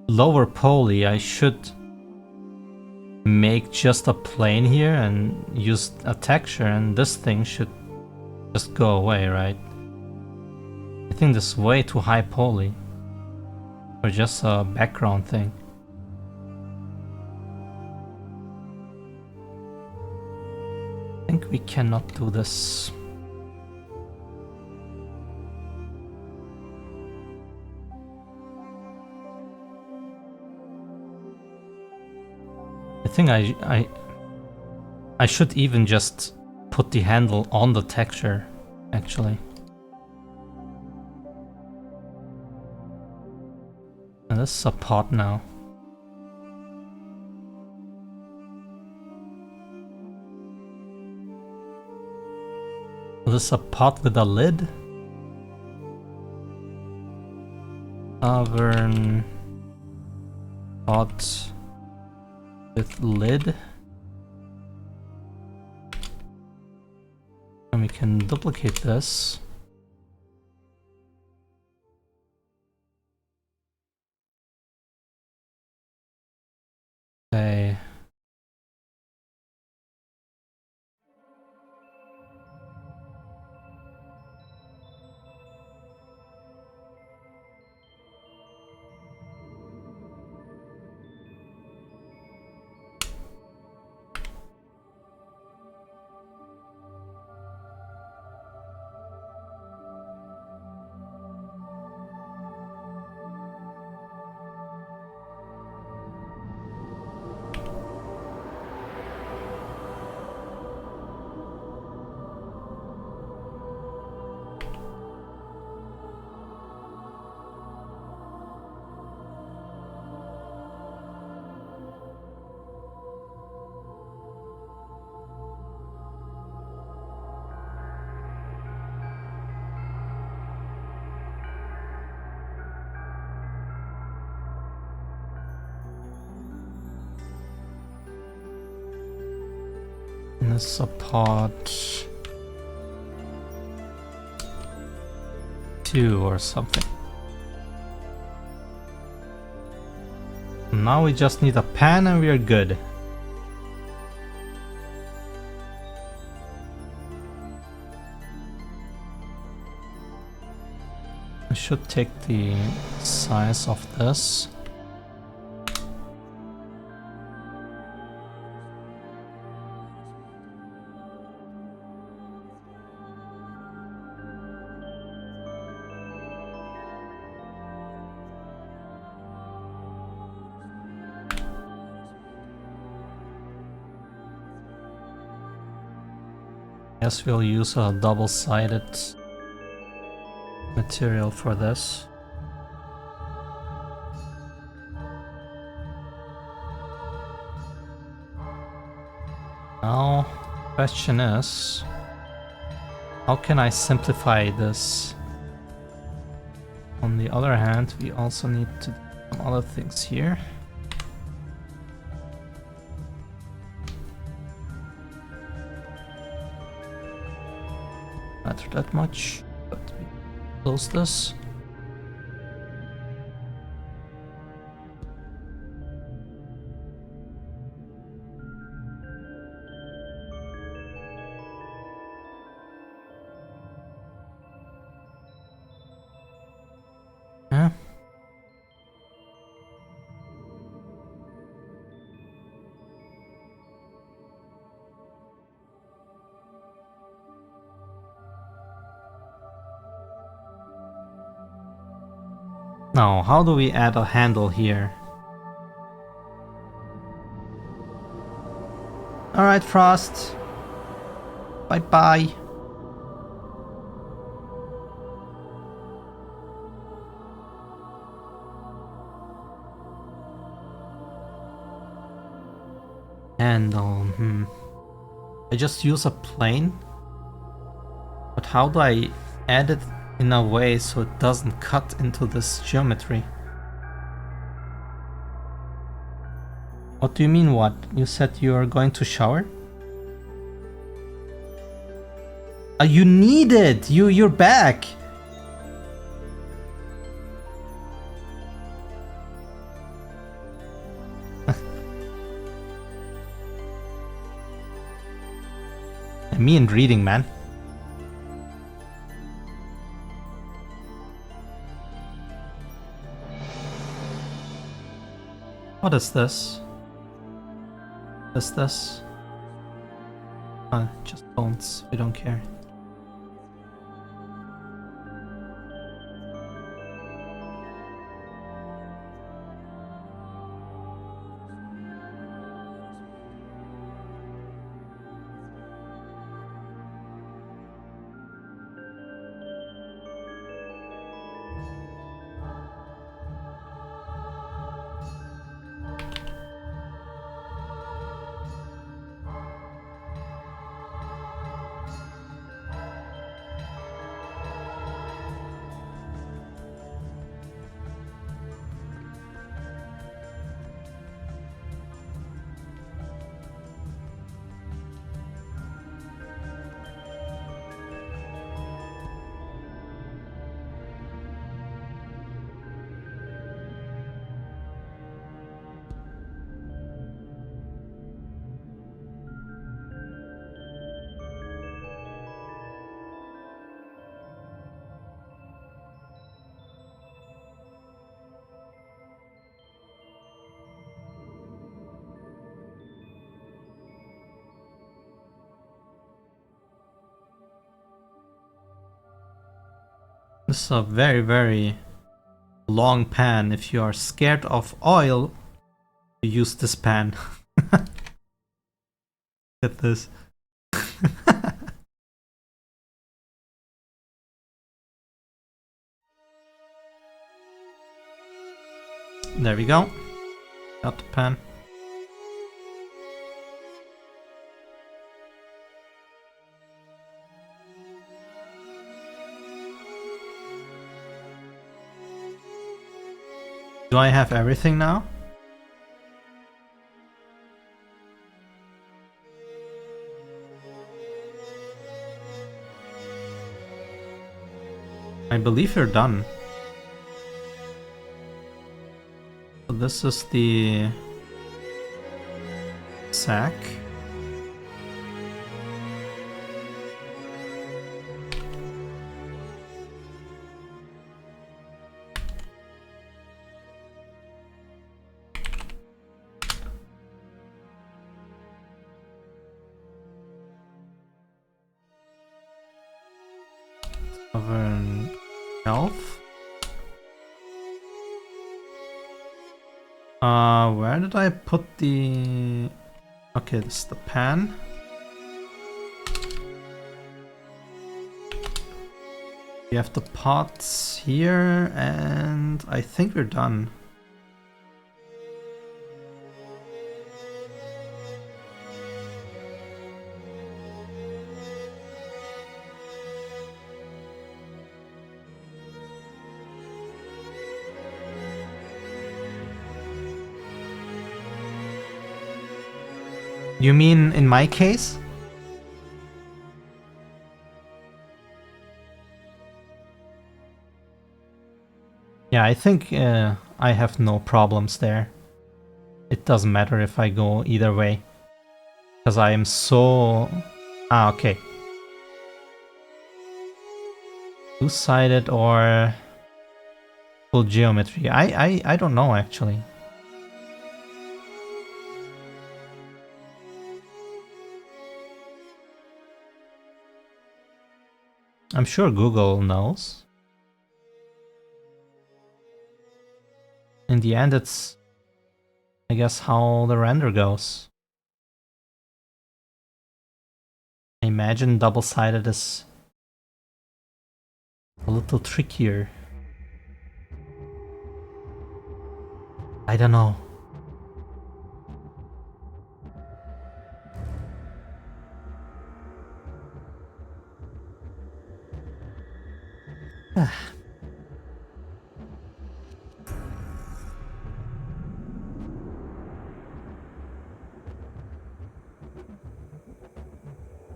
lower poly, I should make just a plane here and use a texture, and this thing should just go away, right? I think this is way too high poly for just a background thing. I think we cannot do this. I think I should even just put the handle on the texture, actually. And this is a pot now. This is a pot with a lid. Tavern pot with lid. And we can duplicate this. Okay. And this is a pot 2 or something. Now we just need a pan and we are good. I should take the size of this. Yes, we'll use a double-sided material for this. Now, question is, how can I simplify this? On the other hand, we also need to do some other things here. Not that much, but we close this. Yeah. Now, how do we add a handle here? Alright, Frost. Bye-bye. Handle, I just use a plane? But how do I add it in a way so it doesn't cut into this geometry? What do you mean what? You said you are going to shower? You need it! You're back! Me and reading, man. What is this? What is this? Just bones. We don't care. This is a very, very long pan. If you are scared of oil, you use this pan. Get this. There we go. Got the pan. Do I have everything now? I believe you're done. So this is the sack. Tavern elf. Where did I put the... Okay, this is the pan. We have the pots here, and I think we're done. You mean in my case? Yeah, I think I have no problems there. It doesn't matter if I go either way. Because I am so... Ah, okay. Two-sided or full geometry. I don't know, actually. I'm sure Google knows. In the end, it's, I guess, how the render goes. I imagine double-sided is a little trickier. I don't know.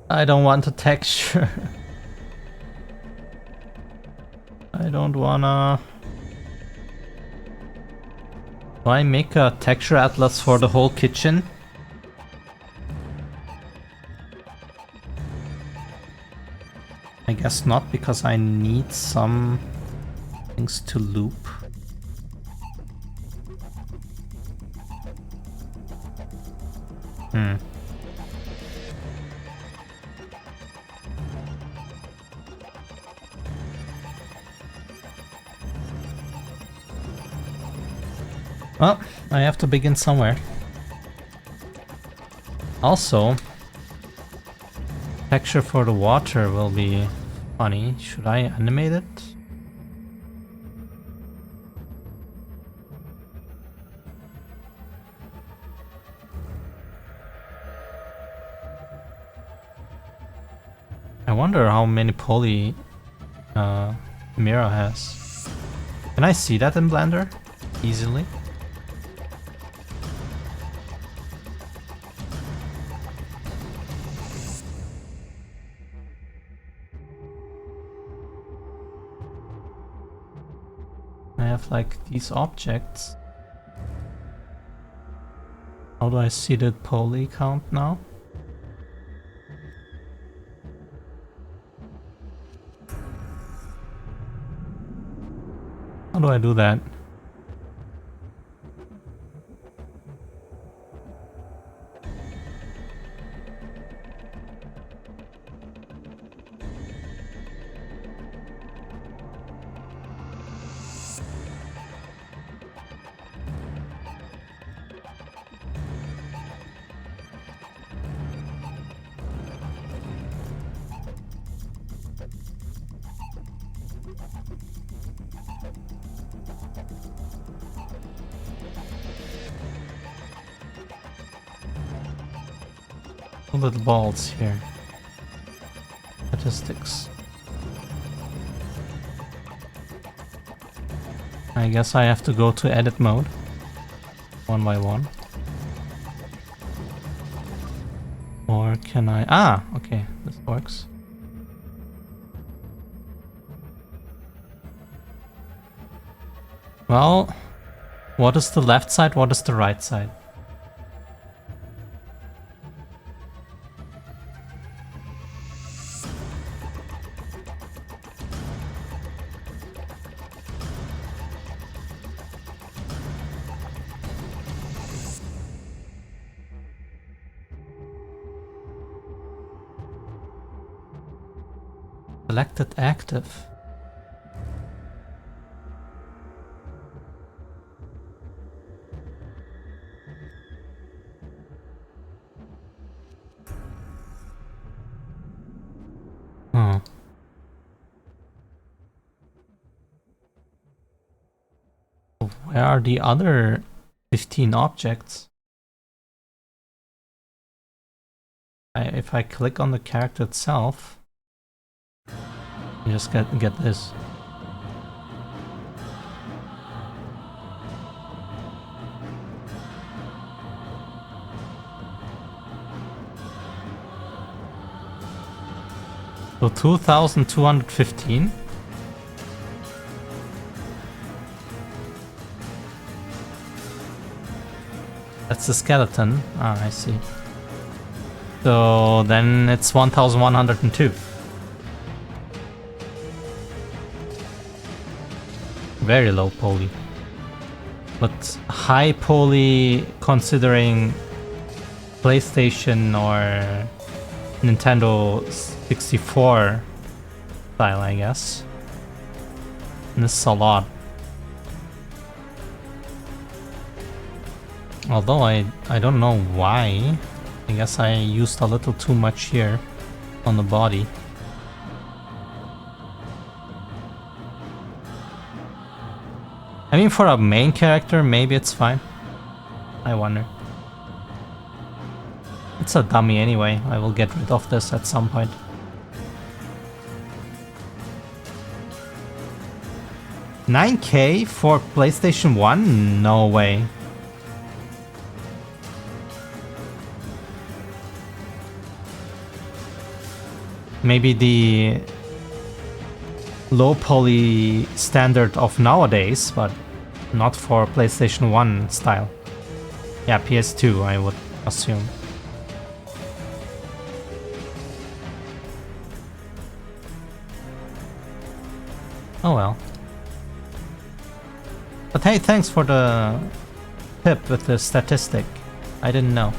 I don't want a texture. I don't wanna... Do I make a texture atlas for the whole kitchen? guess not, because I need some things to loop. Well, I have to begin somewhere. Also, texture for the water will be funny. Should I animate it? I wonder how many poly Mira has. Can I see that in Blender easily? I have like these objects. How do I see the poly count now? How do I do that? Little balls here. Statistics. I guess I have to go to edit mode. One by one. Or can I... Ah! Okay, this works. Well, what is the left side? What is the right side? Selected active. Huh. Where are the other 15 objects? If I click on the character itself, you just get this. So 2215. That's the skeleton. Ah, I see. So then it's 1102. Very low poly. But high poly considering PlayStation or Nintendo 64 style, I guess. And this is a lot. Although I don't know why. I guess I used a little too much here on the body. I mean, for a main character, maybe it's fine. I wonder. It's a dummy anyway. I will get rid of this at some point. $9K for PlayStation 1? No way. Maybe the low poly standard of nowadays, but not for PlayStation 1 style. Yeah, PS2, I would assume. Oh well. But hey, thanks for the tip with the statistic. I didn't know.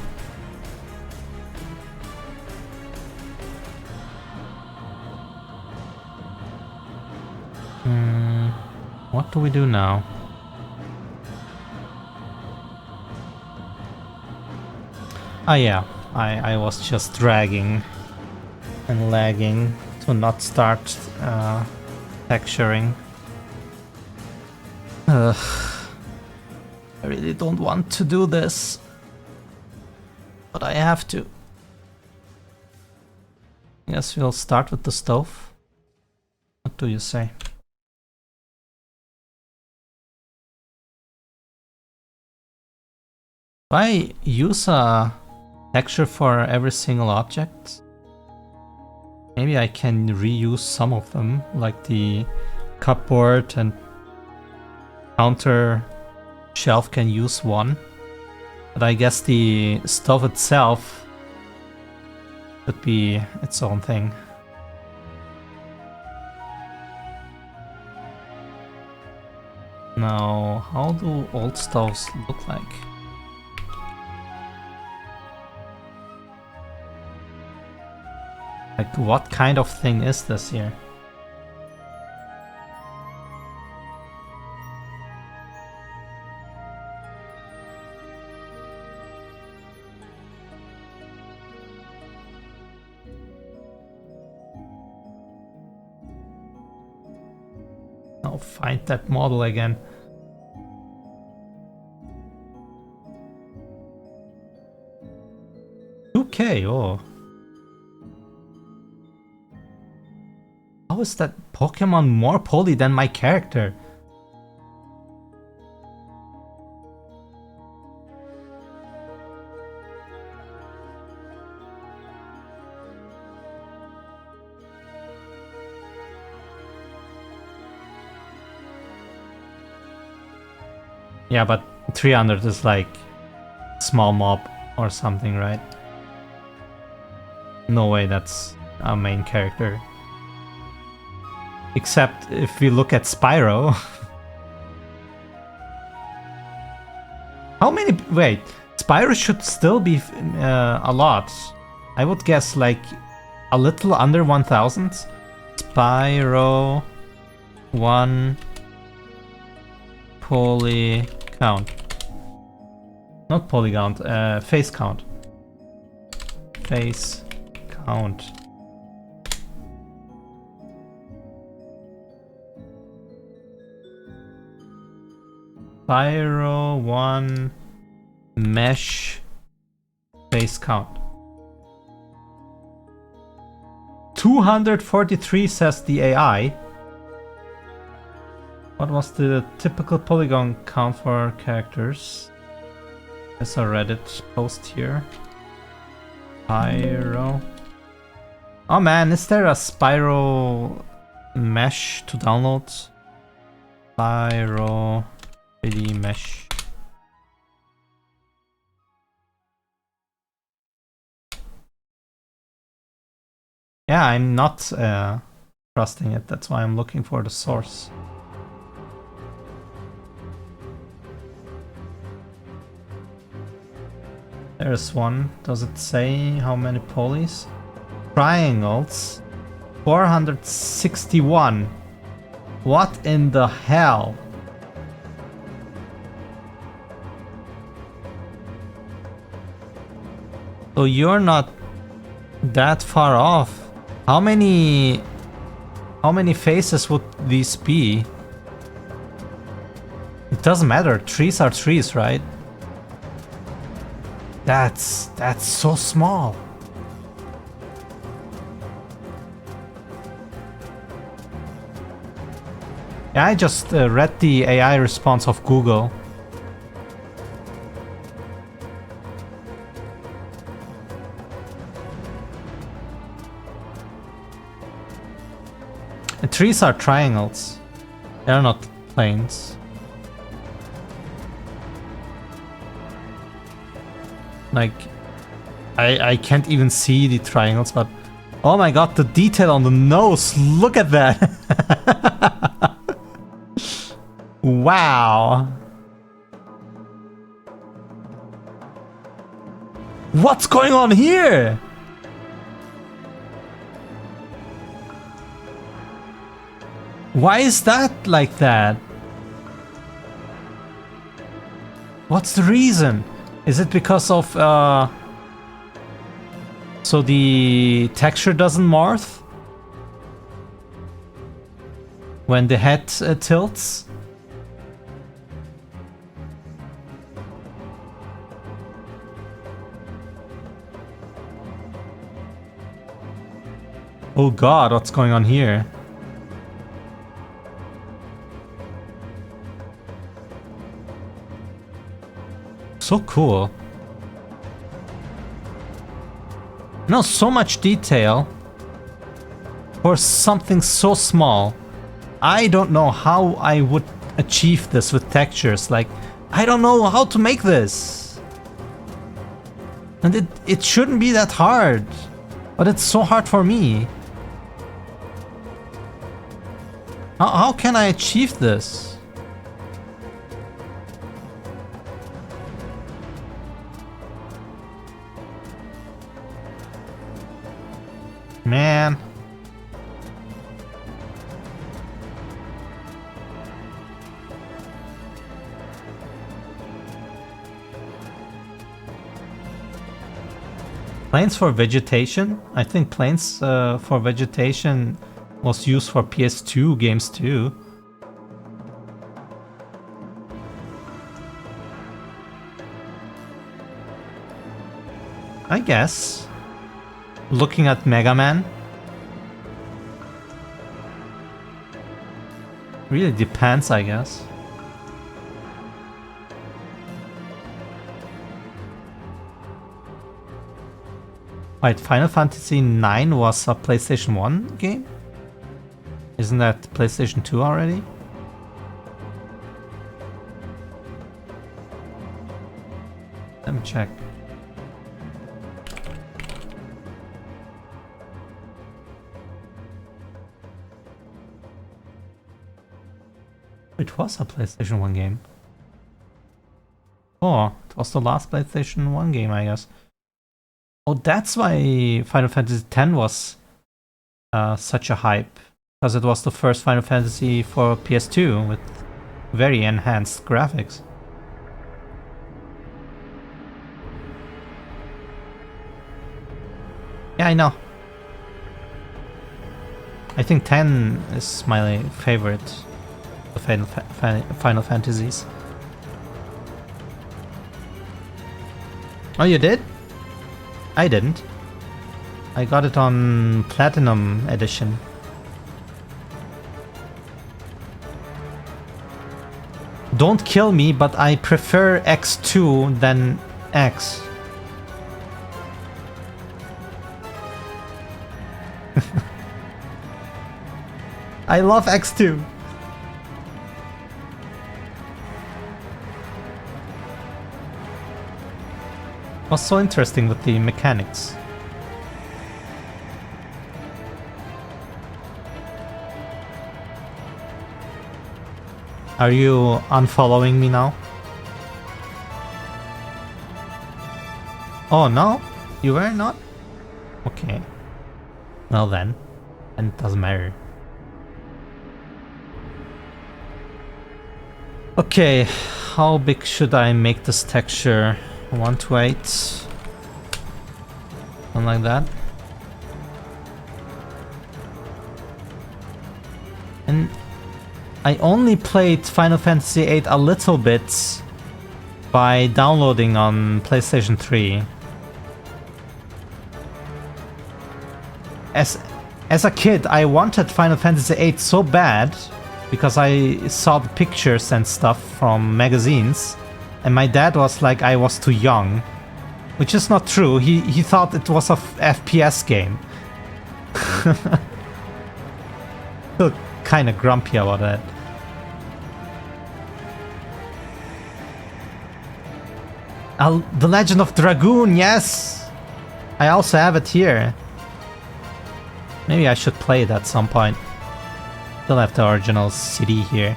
What do we do now? Ah yeah, I was just dragging and lagging to not start texturing. I really don't want to do this, but I have to. Yes, we'll start with the stove. What do you say? Do I use a texture for every single object? Maybe I can reuse some of them, like the cupboard and counter shelf can use one. But I guess the stove itself could be its own thing. Now, how do old stoves look like? Like, what kind of thing is this here? I'll find that model again. Okay, oh. How is that Pokemon more poly than my character? Yeah, but 300 is like small mob or something, right? No way that's our main character. Except if we look at Spyro. How many... Wait, Spyro should still be a lot. I would guess like a little under 1000. Spyro 1 poly count. Not polygon, face count. Face count. Spyro 1 mesh face count. 243 says the AI. What was the typical polygon count for characters? There's a Reddit post here. Spyro. Oh man, is there a Spyro mesh to download? Spyro 3D mesh. Yeah, I'm not trusting it. That's why I'm looking for the source. There's one. Does it say how many polys? Triangles. 461. What in the hell? So you're not that far off. How many faces would these be? It doesn't matter. Trees are trees, right? That's so small. Yeah, I just read the AI response of Google. And trees are triangles. They're not planes. Like, I can't even see the triangles, but oh my god, the detail on the nose! Look at that! Wow. What's going on here? Why is that like that? What's the reason? Is it because of so the texture doesn't morph when the head tilts? Oh god, what's going on here? So cool. No, so much detail for something so small. I don't know how I would achieve this with textures. Like, I don't know how to make this. And it shouldn't be that hard. But it's so hard for me. How can I achieve this? Man. Planes for vegetation? I think planes for vegetation was used for PS2 games too. I guess. Looking at Mega Man. Really depends, I guess. Wait, Final Fantasy IX was a PlayStation 1 game? Isn't that PlayStation 2 already? Let me check. It was a PlayStation 1 game. Oh, it was the last PlayStation 1 game, I guess. Oh, that's why Final Fantasy X was such a hype. Because it was the first Final Fantasy for PS2 with very enhanced graphics. Yeah, I know. I think 10 is my favorite of Final Fantasies. Oh, you did? I didn't. I got it on Platinum Edition. Don't kill me, but I prefer X2 than X. I love X2. What's so interesting with the mechanics? Are you unfollowing me now? Oh no? You were not? Okay. Well then. And it doesn't matter. Okay, how big should I make this texture? 1 to 8. Something like that. And I only played Final Fantasy VIII a little bit by downloading on PlayStation 3. As a kid, I wanted Final Fantasy VIII so bad because I saw the pictures and stuff from magazines, and my dad was like I was too young, which is not true. He thought it was a FPS game. Still kind of grumpy about that. The Legend of Dragoon, yes! I also have it here. Maybe I should play it at some point. Still have the original CD here.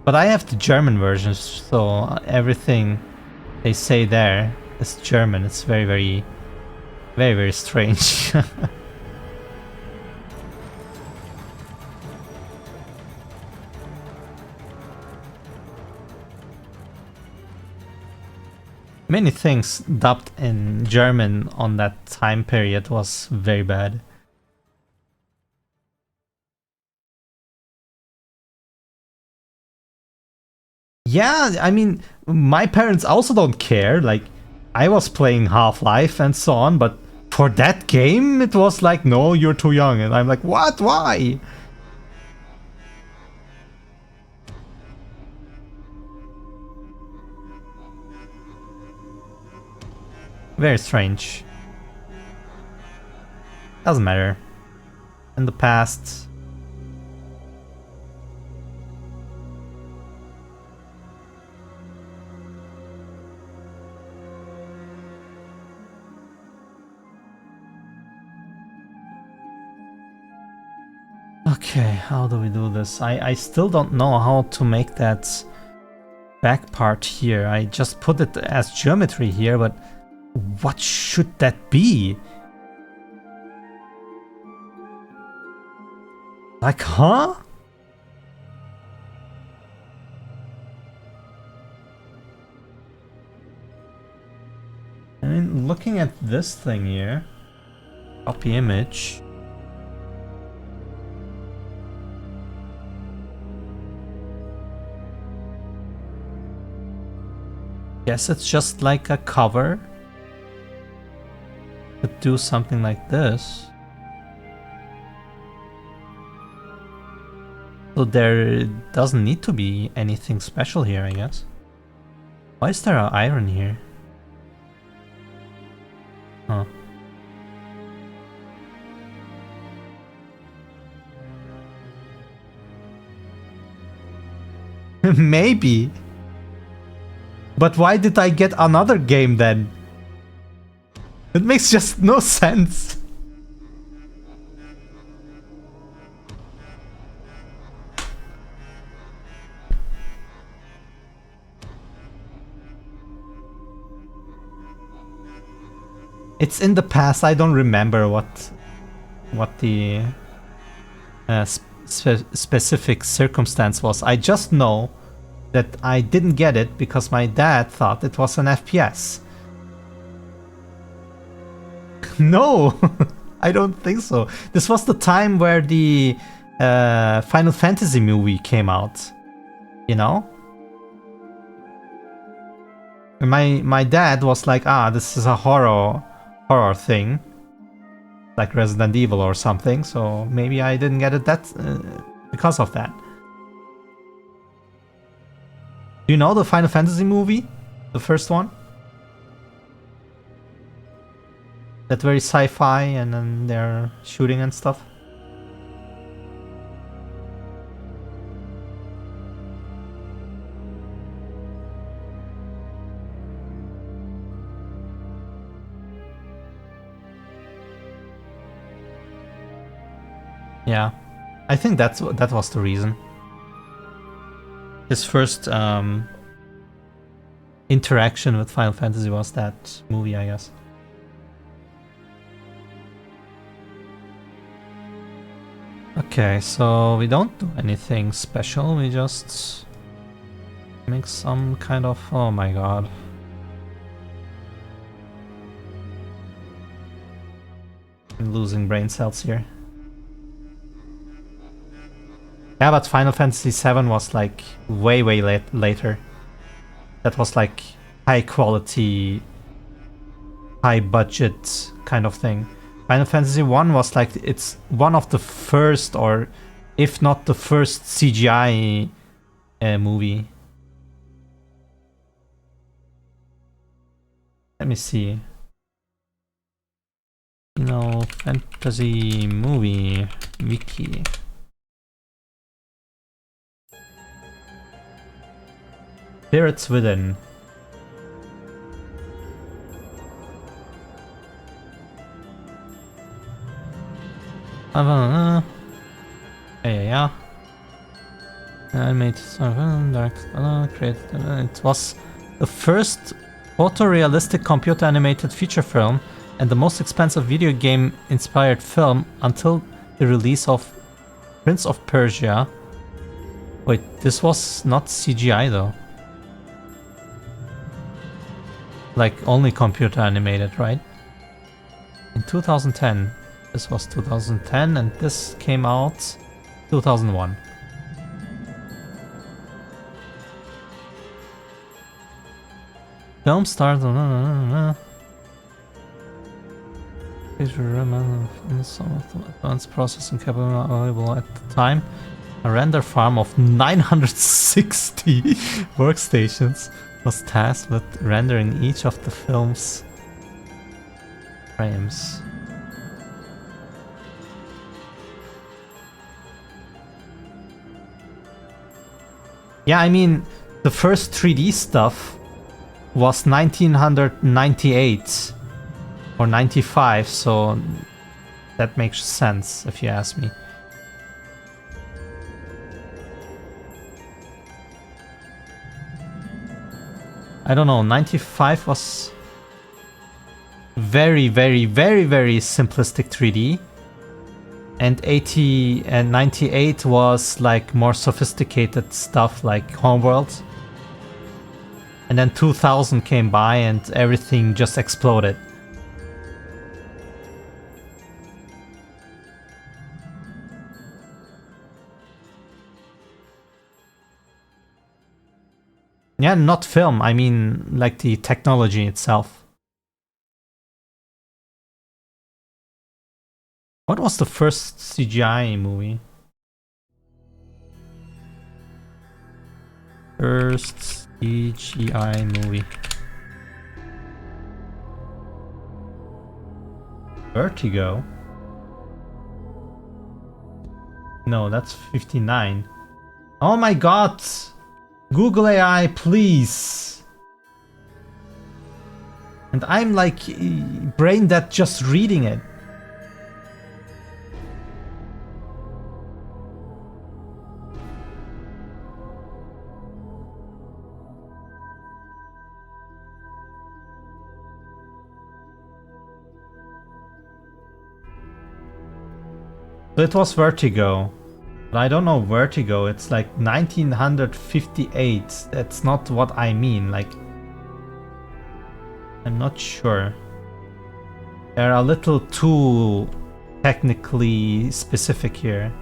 But I have the German version, so everything they say there is German. It's very, very, very, very strange. Many things dubbed in German on that time period was very bad. Yeah, I mean, my parents also don't care. Like, I was playing Half-Life and so on, but for that game, it was like, no, you're too young. And I'm like, what? Why? Very strange. Doesn't matter. In the past. Okay, how do we do this? I still don't know how to make that back part here. I just put it as geometry here, but what should that be? Like, huh? I mean, looking at this thing here, copy image. Guess it's just like a cover. Could do something like this. So there doesn't need to be anything special here, I guess. Why is there an iron here? Huh. Maybe. But why did I get another game then? It makes just no sense. It's in the past. I don't remember what the specific circumstance was. I just know that I didn't get it because my dad thought it was an FPS. No, I don't think so. This was the time where the Final Fantasy movie came out, you know? And my dad was like, this is a horror thing, like Resident Evil or something, so maybe I didn't get it because of that. Do you know the Final Fantasy movie? The first one? That very sci-fi and then they're shooting and stuff? Yeah, I think that was the reason. His first interaction with Final Fantasy was that movie, I guess. Okay, so we don't do anything special, we just make some kind of... oh my god. I'm losing brain cells here. Yeah, but Final Fantasy VII was like way later. That was like high quality, high budget kind of thing. Final Fantasy 1 was like, it's one of the first, or if not the first CGI movie. Let me see. Final Fantasy movie wiki. Spirits Within. Yeah. Animated dark created. It was the first photorealistic computer animated feature film and the most expensive video game inspired film until the release of Prince of Persia. Wait, this was not CGI though. Like only computer animated, right? In 2010. This was 2010 and this came out 2001. Film stars. Please remember some of the advanced processing capable available at the time. A render farm of 960 workstations was tasked with rendering each of the film's frames. Yeah, I mean, the first 3D stuff was 1998 or 95, so that makes sense if you ask me. I don't know, 95 was very simplistic 3D. And 80 and 98 was like more sophisticated stuff like Homeworld. And then 2000 came by and everything just exploded. Yeah, not film, I mean like the technology itself. What was the first CGI movie? First CGI movie. Vertigo? No, that's 59. Oh my god! Google AI, please! And I'm like brain dead just reading it. So it was Vertigo. But I don't know Vertigo, it's like 1958. That's not what I mean, like... I'm not sure. They're a little too technically specific here.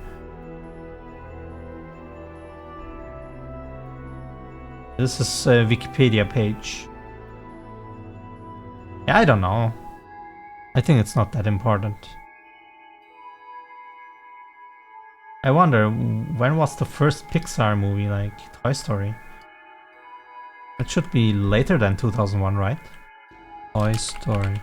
This is a Wikipedia page. Yeah, I don't know. I think it's not that important. I wonder, when was the first Pixar movie, like Toy Story? It should be later than 2001, right? Toy Story.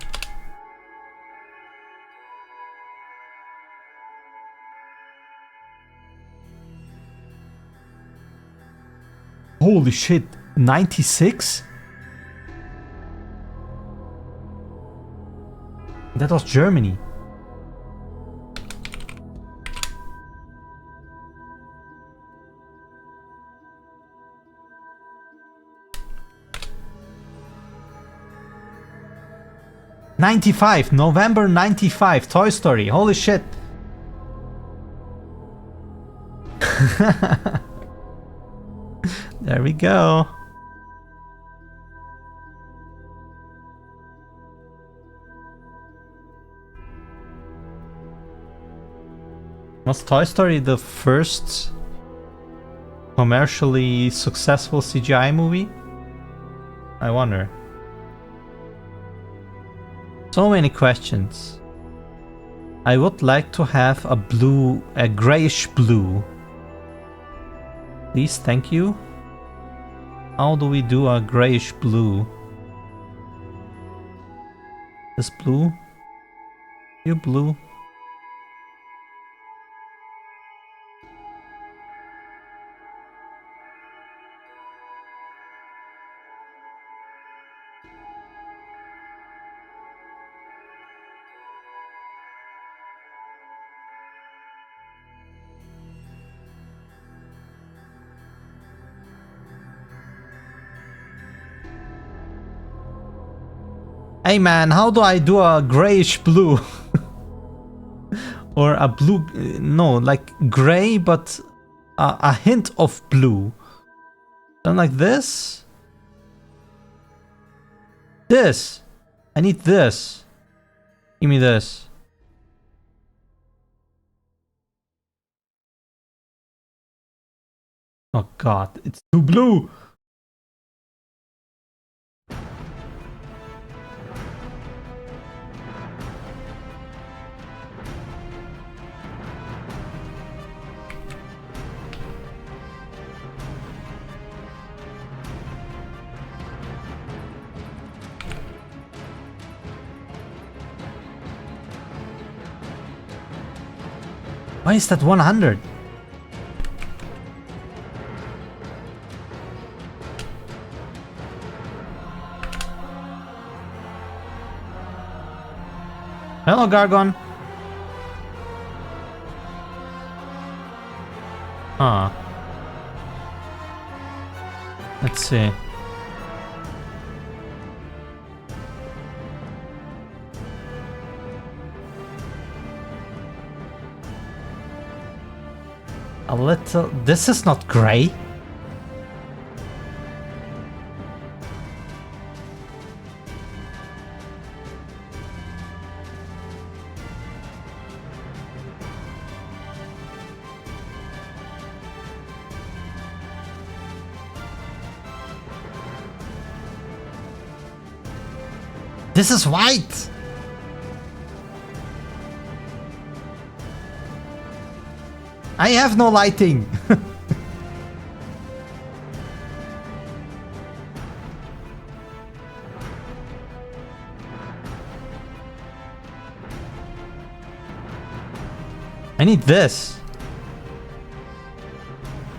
Holy shit, 96? That was Germany. '95, November 95, Toy Story, holy shit. There we go. Was Toy Story the first commercially successful CGI movie? I wonder. So many questions. I would like to have a grayish blue. Please, thank you. How do we do a grayish blue? This blue? You blue? Hey man, how do I do a grayish blue? Or a blue, no, like gray, but a hint of blue. Then like this. This. I need this. Give me this. Oh god, it's too blue. Why is that 100? Hello, Gargon. Huh. Let's see. A little... This is not gray. This is white! I have no lighting! I need this.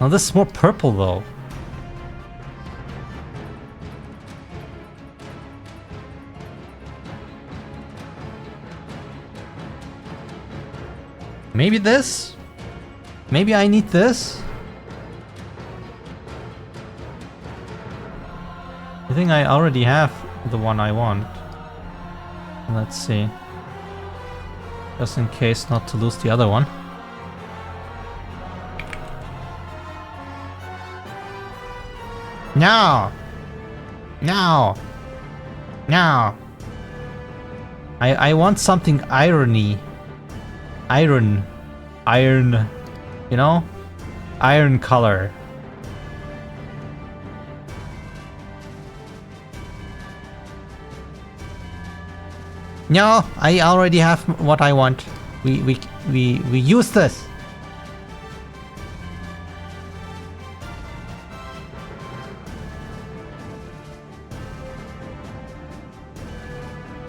Oh, this is more purple though. Maybe this? Maybe I need this? I think I already have the one I want. Let's see. Just in case not to lose the other one. No! No! No! I want something irony. Iron, you know? Iron color. No, I already have what I want. We use this.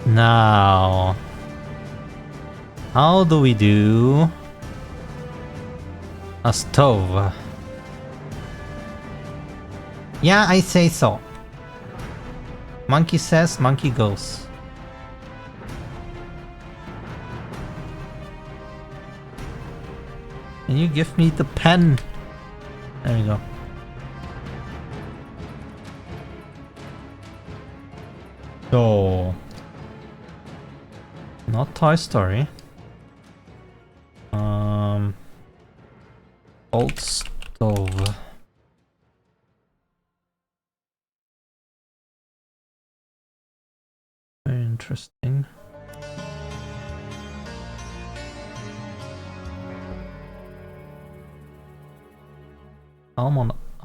Now, how do we do a stove? Yeah, I say so. Monkey says, monkey goes. Can you give me the pen? There we go. So, not Toy Story. Old stove. Very interesting.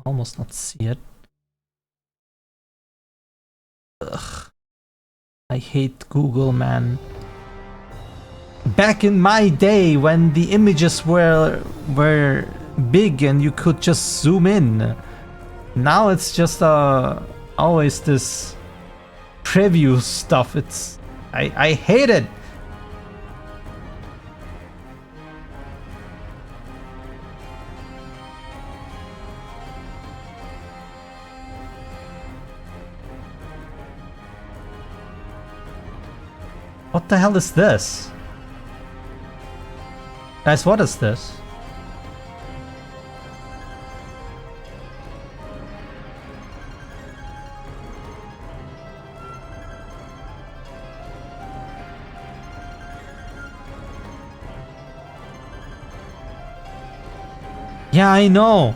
Almost not see it. Ugh. I hate Google, man. Back in my day when the images were big and you could just zoom in. Now it's just always this preview stuff. I hate it. What the hell is this? Guys, what is this? Yeah, I know.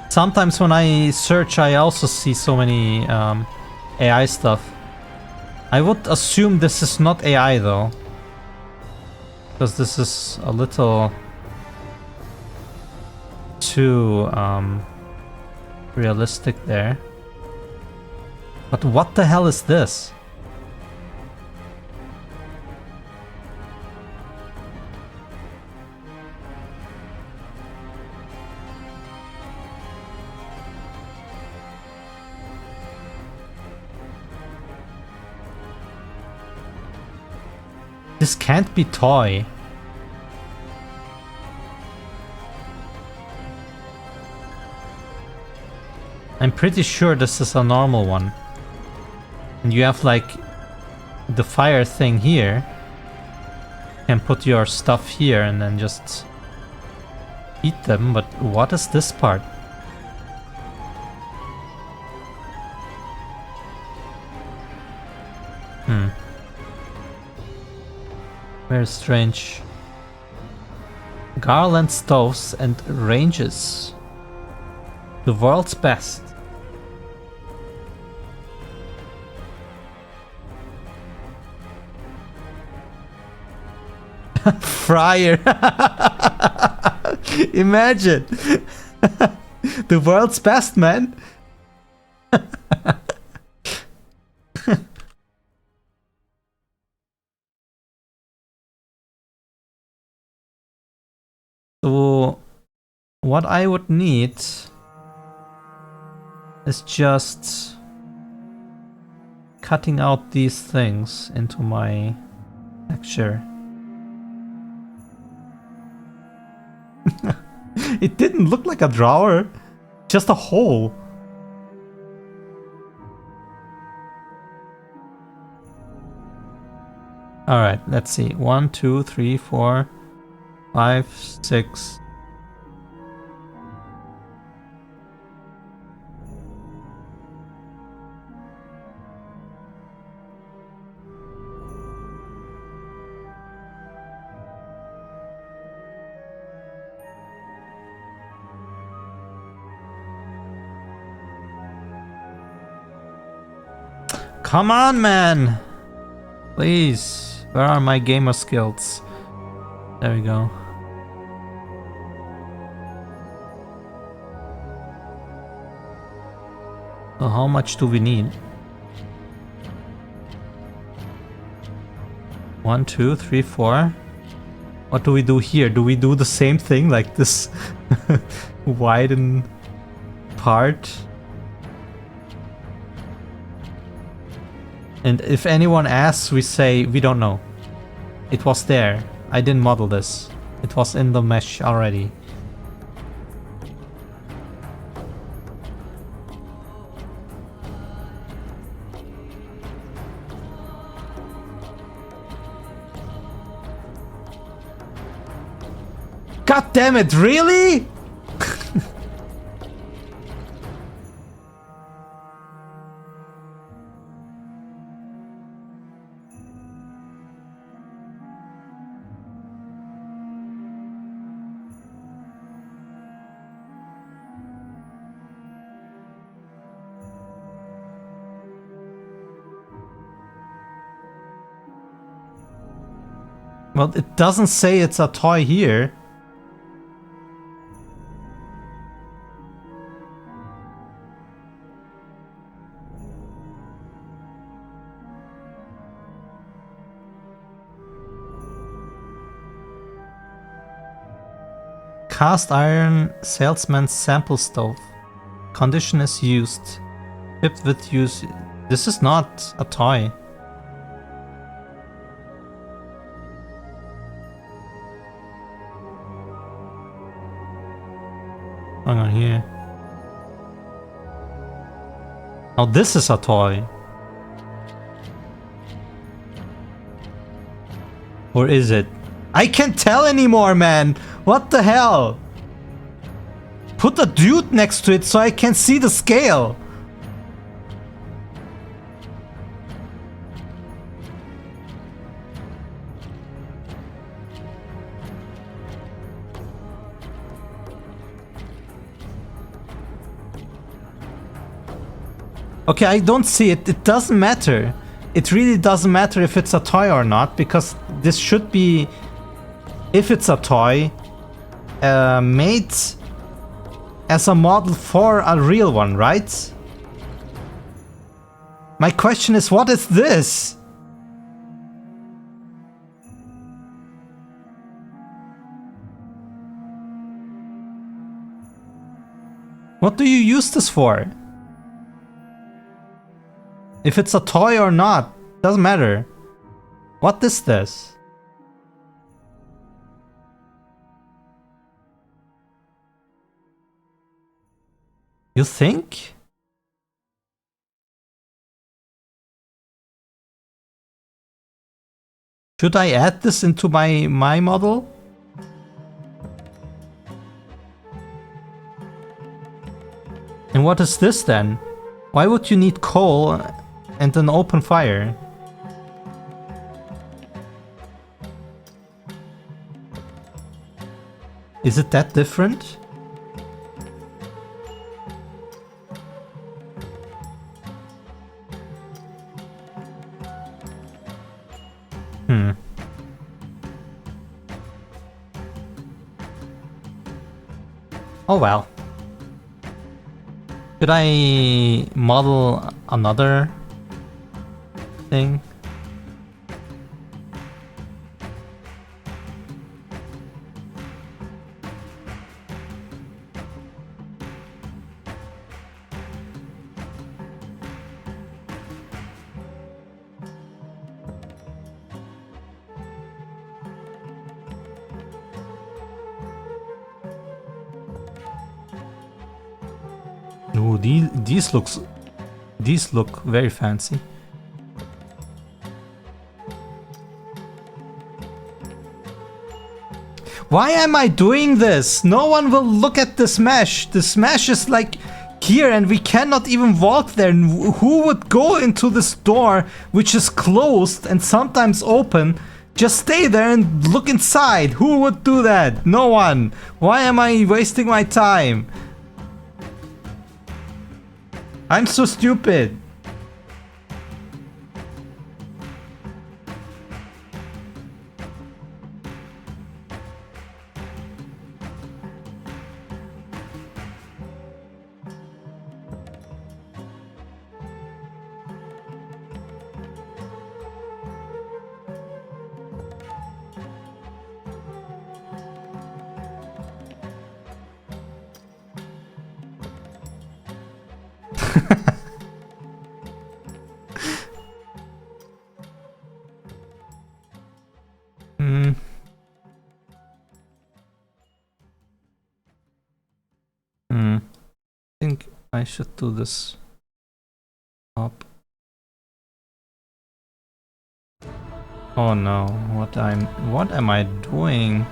Sometimes when I search, I also see so many AI stuff. I would assume this is not AI though. Because this is a little too realistic there. But what the hell is this? This can't be toy. I'm pretty sure this is a normal one. And you have like the fire thing here. You can put your stuff here and then just eat them, but what is this part? Very strange. Garland stoves and ranges. The world's best. Fryer. Imagine. The world's best, man. So what I would need is just cutting out these things into my texture. It didn't look like a drawer, just a hole. Alright, let's see. 1, 2, 3, 4, 5, 6. Come on, man! Please, where are my gamer skills? There we go. So how much do we need? 1, 2, 3, 4. What do we do here? Do we do the same thing, like this widen part? And if anyone asks, we say, we don't know. It was there. I didn't model this. It was in the mesh already. God damn it, really? Well, it doesn't say it's a toy here. Cast iron salesman's sample stove. Condition is used. Equipped with use. This is not a toy. Hang on here. Now this is a toy. Or is it? I can't tell anymore, man! What the hell? Put a dude next to it so I can see the scale! Okay, I don't see it. It doesn't matter. It really doesn't matter if it's a toy or not, because this should be, if it's a toy, made as a model for a real one, right? My question is, what is this? What do you use this for? If it's a toy or not, doesn't matter. What is this? You think? Should I add this into my model? And what is this then? Why would you need coal and an open fire? Is it that different? Oh well. Should I model another thing? Ooh, these look very fancy. Why am I doing this? No one will look at this mesh. This mesh is like here and we cannot even walk there. Who would go into this door which is closed and sometimes open? Just stay there and look inside. Who would do that? No one. Why am I wasting my time? I'm so stupid. I think I should do this up. Oh no, what am I doing?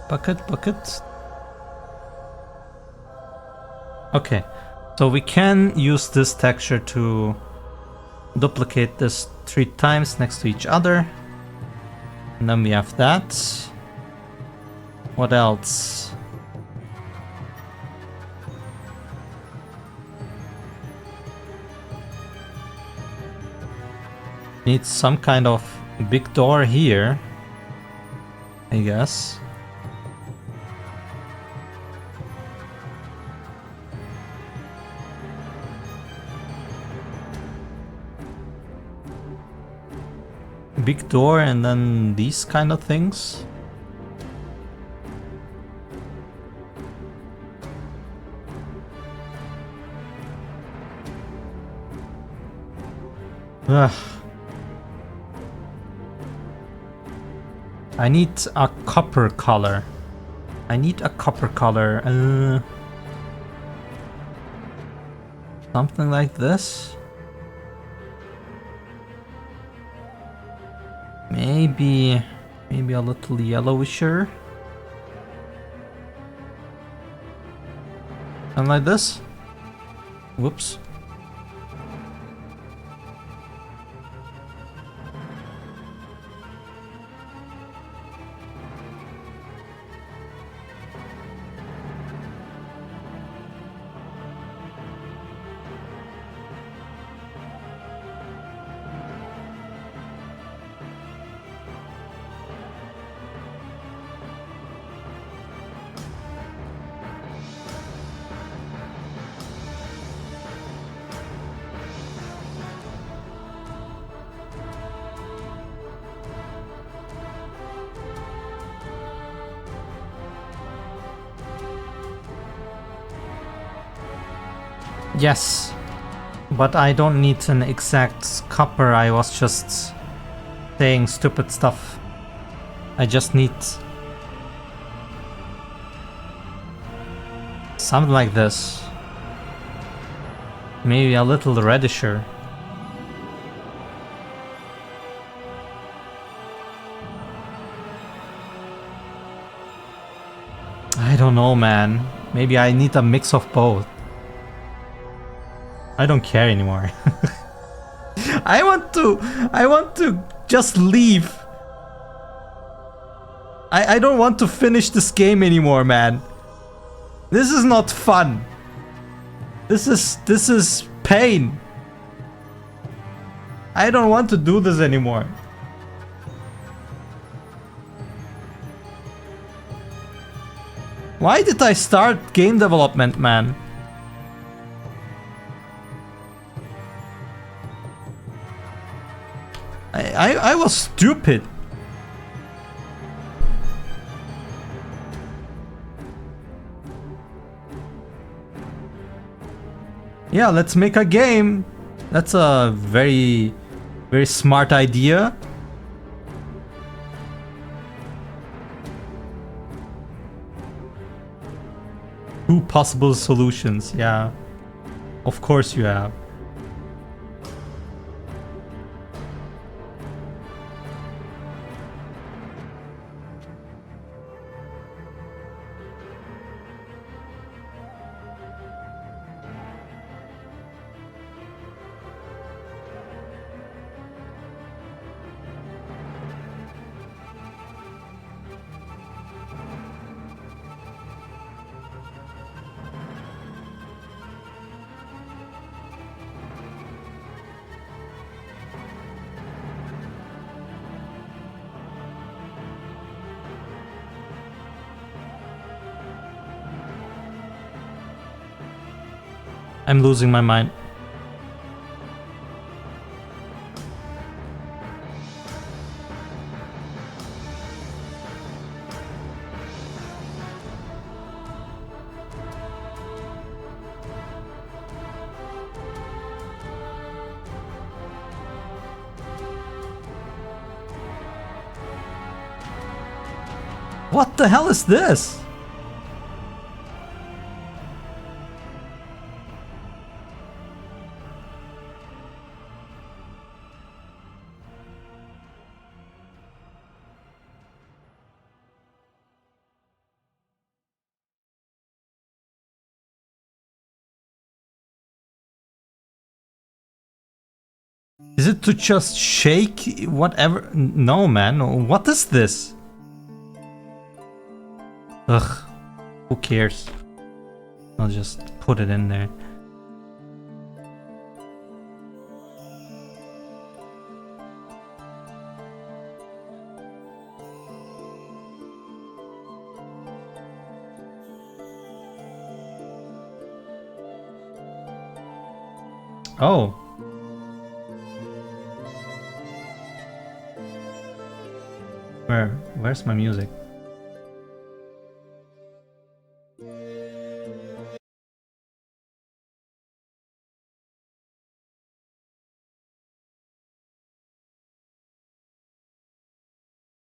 Bucket. Okay, so we can use this texture to duplicate this 3 times next to each other. And then we have that. What else? Need some kind of big door here, I guess. Big door and then these kind of things. Ugh. I need a copper color. I need a copper color. Something like this. Maybe a little yellowisher. Something like this. Whoops. Yes, but I don't need an exact copper. I was just saying stupid stuff. I just need something like this. Maybe a little reddisher. I don't know, man. Maybe I need a mix of both. I don't care anymore. I want to just leave. I don't want to finish this game anymore, man. This is not fun. This is pain. I don't want to do this anymore. Why did I start game development, man? I was stupid. Yeah, let's make a game. That's a very smart idea. Two possible solutions, yeah. Of course you have. I'm losing my mind. What the hell is this? Is it to just shake whatever? No, man. What is this? Ugh. Who cares? I'll just put it in there. Oh. Where's my music?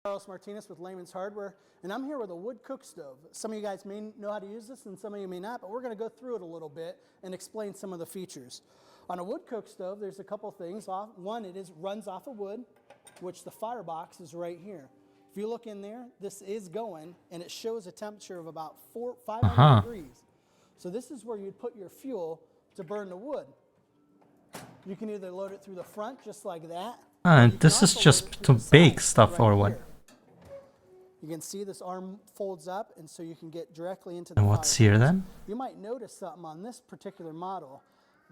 Carlos Martinez with Layman's Hardware, and I'm here with a wood cook stove. Some of you guys may know how to use this and some of you may not, but we're going to go through it a little bit and explain some of the features. On a wood cook stove, there's a couple things. One, it runs off of wood, which the firebox is right here. If you look in there, this is going, and it shows a temperature of about 500 degrees. So this is where you'd put your fuel to burn the wood. You can either load it through the front, just like that. And this is just to bake stuff or what? You can see this arm folds up, and so you can get directly into the And what's here then? You might notice something on this particular model.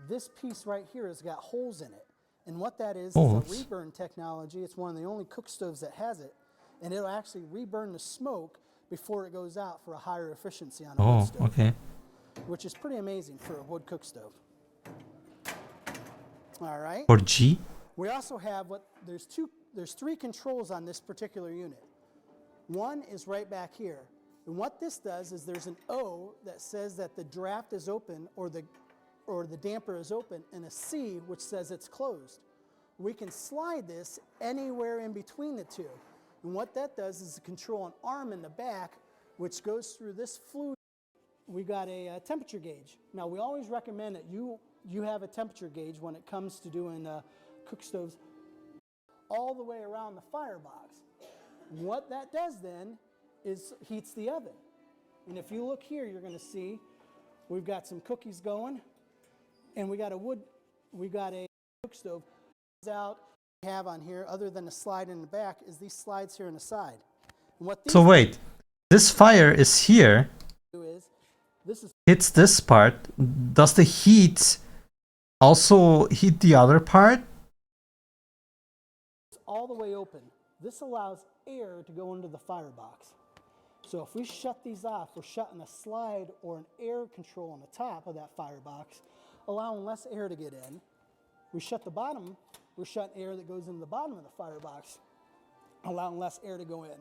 This piece right here has got holes in it. And what that is a reburn technology. It's one of the only cook stoves that has it. And it'll actually reburn the smoke before it goes out for a higher efficiency on a wood stove. Okay. Which is pretty amazing for a wood cook stove. All right. For G? We also have there's three controls on this particular unit. One is right back here. And what this does is there's an O that says that the draft is open or the damper is open, and a C which says it's closed. We can slide this anywhere in between the two. And what that does is control an arm in the back which goes through this flue. We got a temperature gauge. Now we always recommend that you have a temperature gauge when it comes to doing cook stoves all the way around the firebox. What that does then is heats the oven. And if you look here, you're going to see we've got some cookies going, and we got a cook stove. Out we have on here, other than a slide in the back, is these slides here on the side. And what so wait, this fire is here. Hits this part. Does the heat also heat the other part? It's all the way open. This allows air to go into the firebox. So if we shut these off, we're shutting a slide or an air control on the top of that firebox, allowing less air to get in. We shut the bottom, we're shutting air that goes into the bottom of the firebox, allowing less air to go in.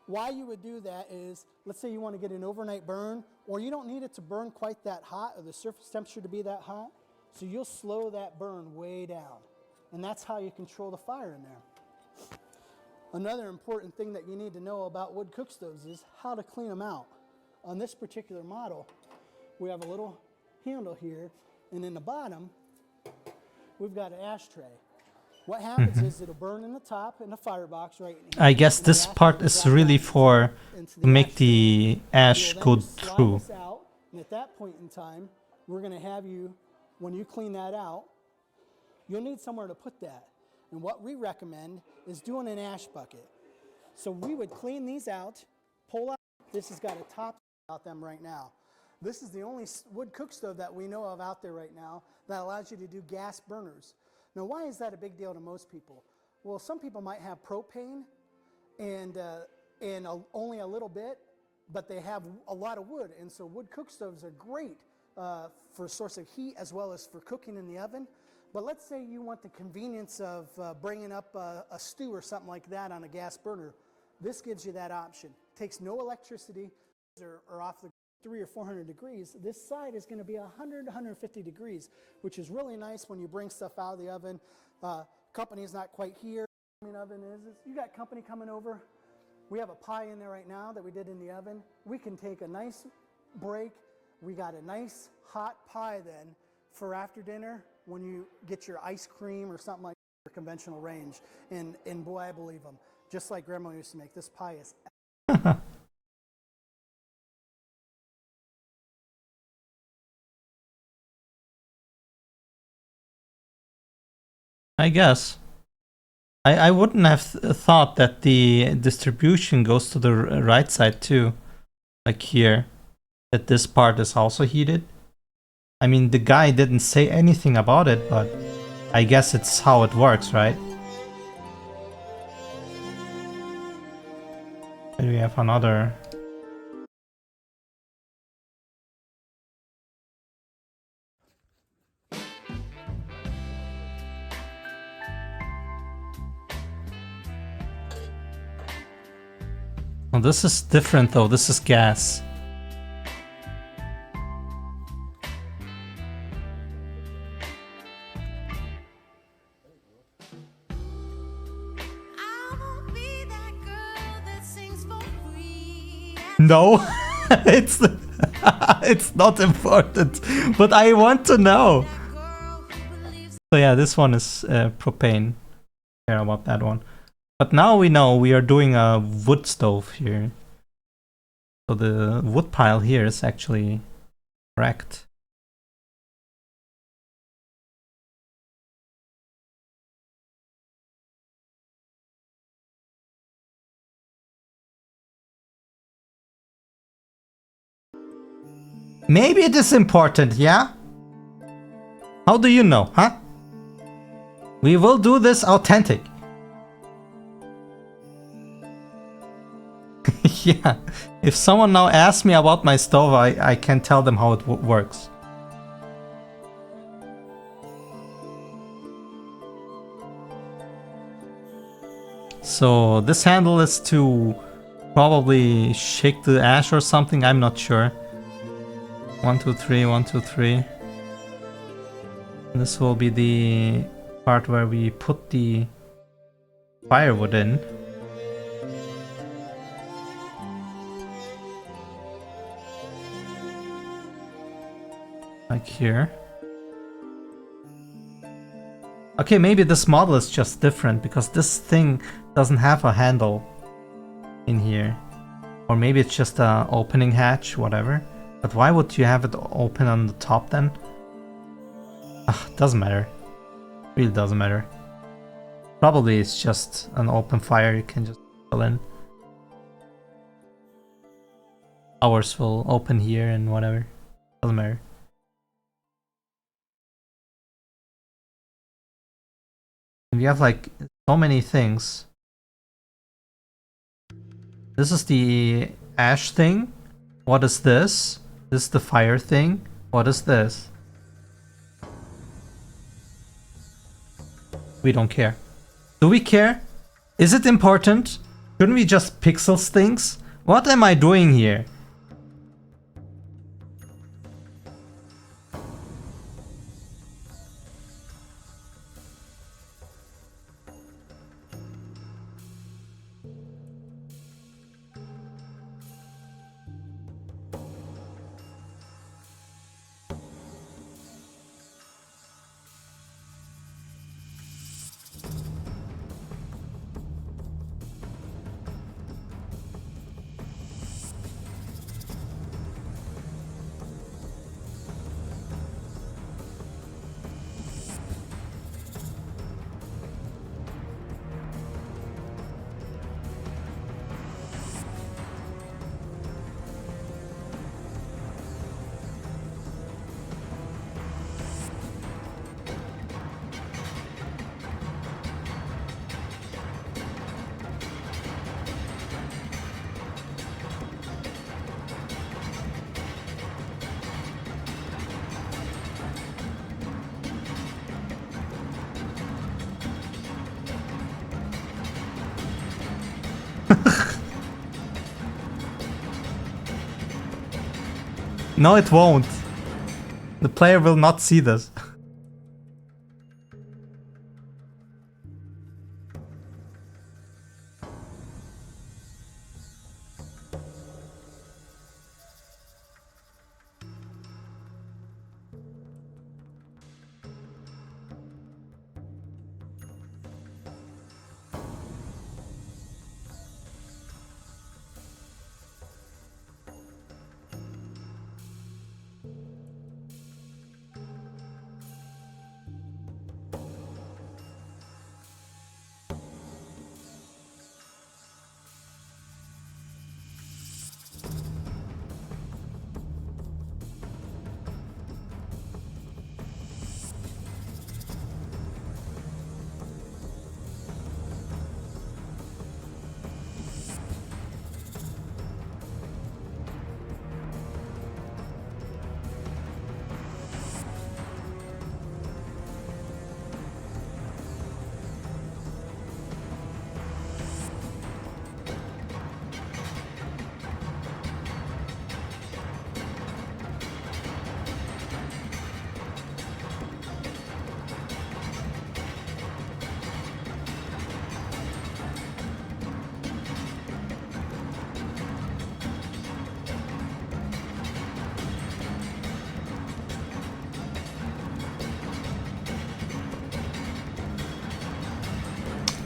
Why you would do that is, let's say you want to get an overnight burn, or you don't need it to burn quite that hot or the surface temperature to be that hot, so you'll slow that burn way down. And that's how you control the fire in there. Another important thing that you need to know about wood cook stoves is how to clean them out. On this particular model, we have a little handle here, and in the bottom, we've got an ashtray. What happens is it'll burn in the top in the firebox right in here. I guess this part is really for to make the ash go through. Out, and at that point in time, we're going to have you, when you clean that out, you'll need somewhere to put that. And what we recommend is doing an ash bucket. So we would clean these out, pull out. This has got a top out them right now. This is the only wood cook stove that we know of out there right now that allows you to do gas burners. Now, why is that a big deal to most people? Well, some people might have propane and only a little bit, but they have a lot of wood. And so wood cook stoves are great for a source of heat as well as for cooking in the oven. But let's say you want the convenience of bringing up a stew or something like that on a gas burner. This gives you that option. Takes no electricity or off the 300 or 400 degrees. This side is going to be 100 to 150 degrees, which is really nice when you bring stuff out of the oven. Company's not quite here. Oven is. You got company coming over. We have a pie in there right now that we did in the oven. We can take a nice break. We got a nice hot pie then for after dinner when you get your ice cream or something like that, conventional range. And boy, I believe them. Just like Grandma used to make. This pie is I guess. I wouldn't have thought that the distribution goes to the right side too. Like here. That this part is also heated. I mean, the guy didn't say anything about it, but I guess it's how it works, right? And we have another. Well, this is different though, this is gas. No, it's it's not important, but I want to know. So yeah, this one is propane. Care about that one. But now we know we are doing a wood stove here. So the wood pile here is actually correct. Maybe it is important, yeah? How do you know, huh? We will do this authentic. Yeah, if someone now asks me about my stove, I can tell them how it works. So this handle is to probably shake the ash or something, I'm not sure. 1, 2, 3, 1, 2, 3. This will be the part where we put the firewood in. Like here. Okay, maybe this model is just different because this thing doesn't have a handle in here. Or maybe it's just a opening hatch, whatever. But why would you have it open on the top then? Doesn't matter. Really doesn't matter. Probably it's just an open fire you can just fill in. Ours will open here and whatever. Doesn't matter. We have like so many things. This is the ash thing. What is this? This is the fire thing. What is this? We don't care. Do we care? Is it important? Shouldn't we just pixels things? What am I doing here? No, it won't. The player will not see this.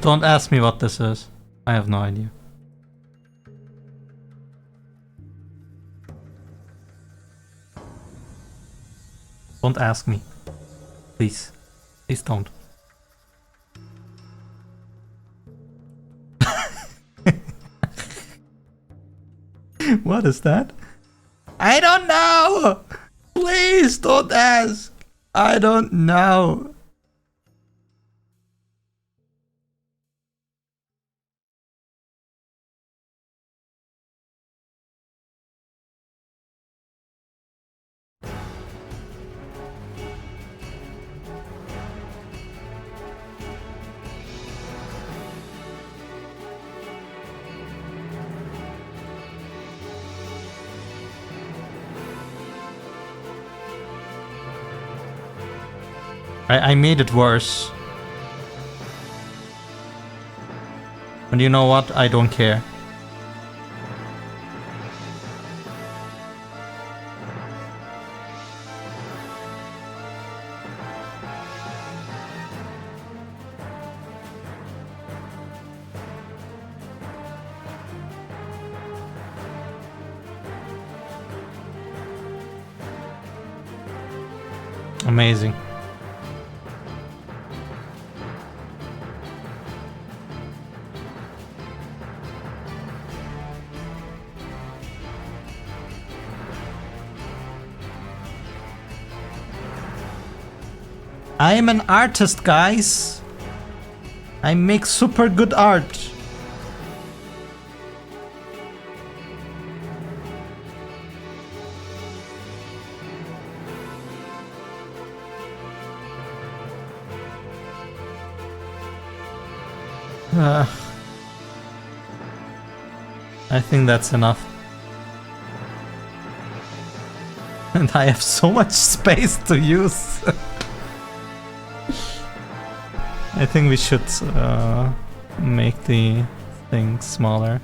Don't ask me what this is. I have no idea. Don't ask me. Please. Please don't. What is that? I don't know! Please don't ask! I don't know. I made it worse. And you know what? I don't care. Amazing. I am an artist, guys. I make super good art. I think that's enough. And I have so much space to use. I think we should make the thing smaller.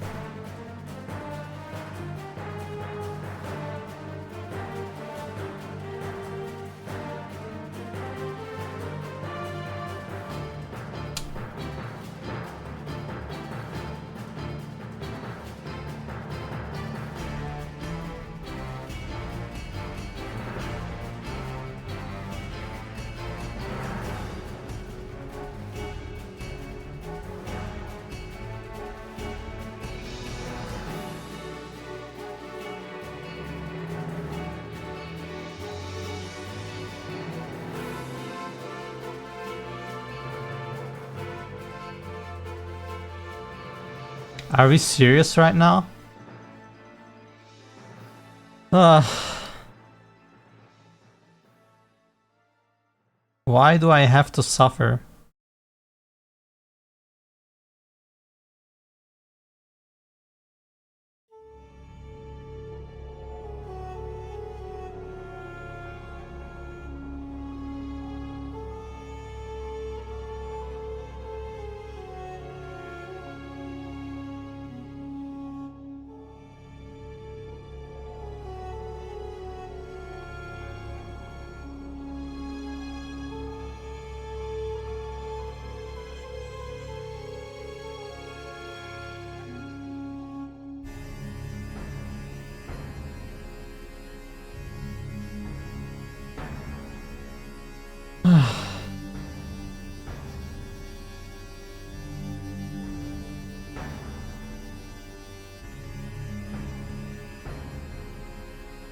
Are we serious right now? Why do I have to suffer?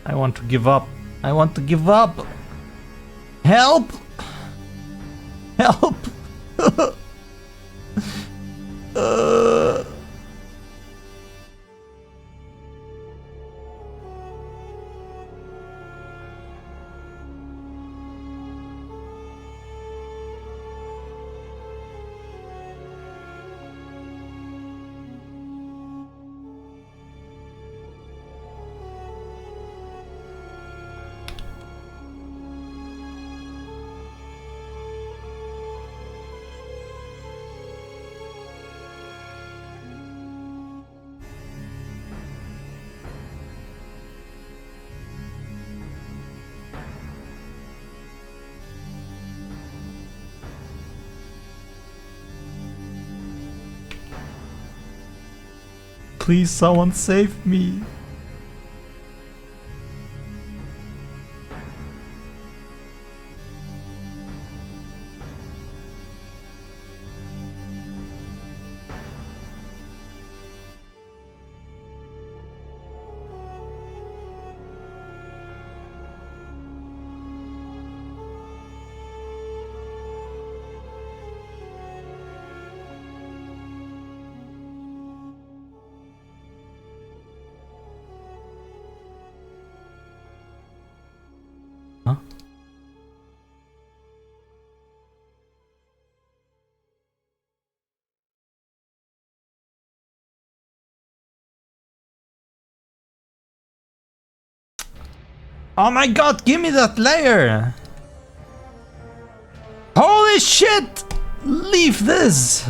I want to give up. I want to give up. Help! Help! Please, someone save me. Huh? Oh my god, give me that layer! Holy shit! Leave this!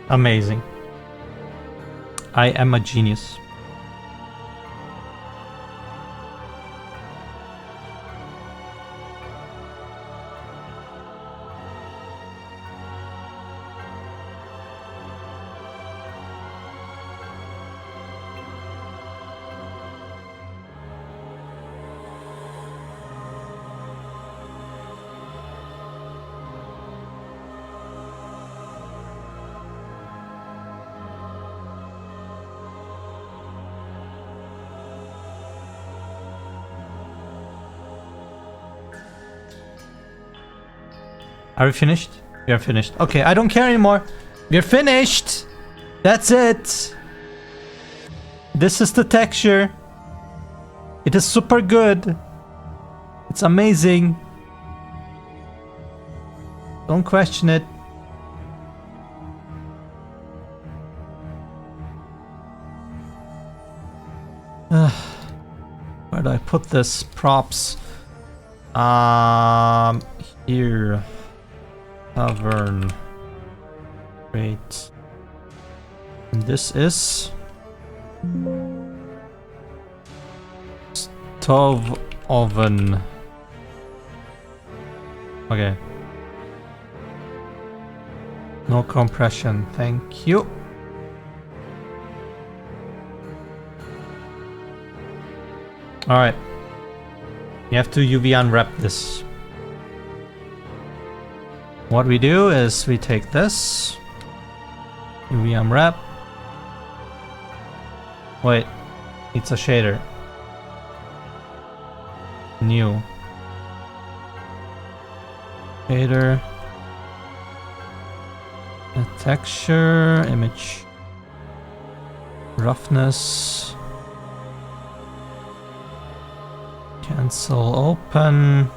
Amazing. I am a genius. Are we finished? We are finished. Okay, I don't care anymore. We're finished. That's it. This is the texture. It is super good. It's amazing. Don't question it. Where do I put this? Props. Here. Tavern. Great. And this is stove oven. Okay. No compression, thank you. Alright. You have to UV unwrap this. What we do is we take this, UV unwrap. Wait, it's a shader. New. Shader. A texture, image. Roughness. Cancel open.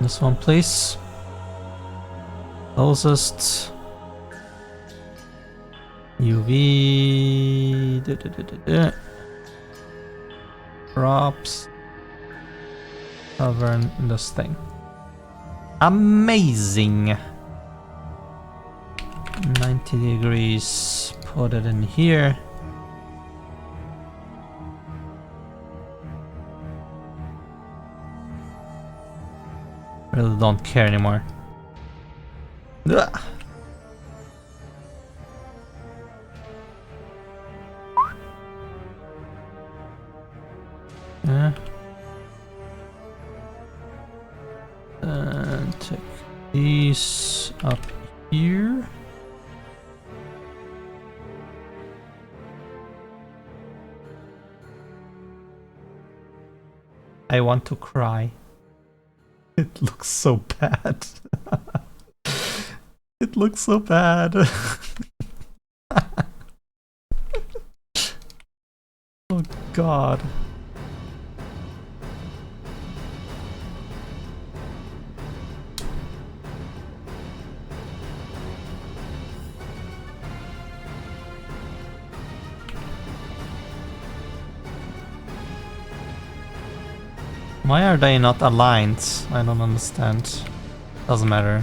This one, please. Closest. UV. Props. Tavern this thing. Amazing. 90 degrees. Put it in here. Really don't care anymore. Ugh. Yeah. And take these up here. I want to cry. It looks so bad. It looks so bad. Oh god. Why are they not aligned? I don't understand. Doesn't matter.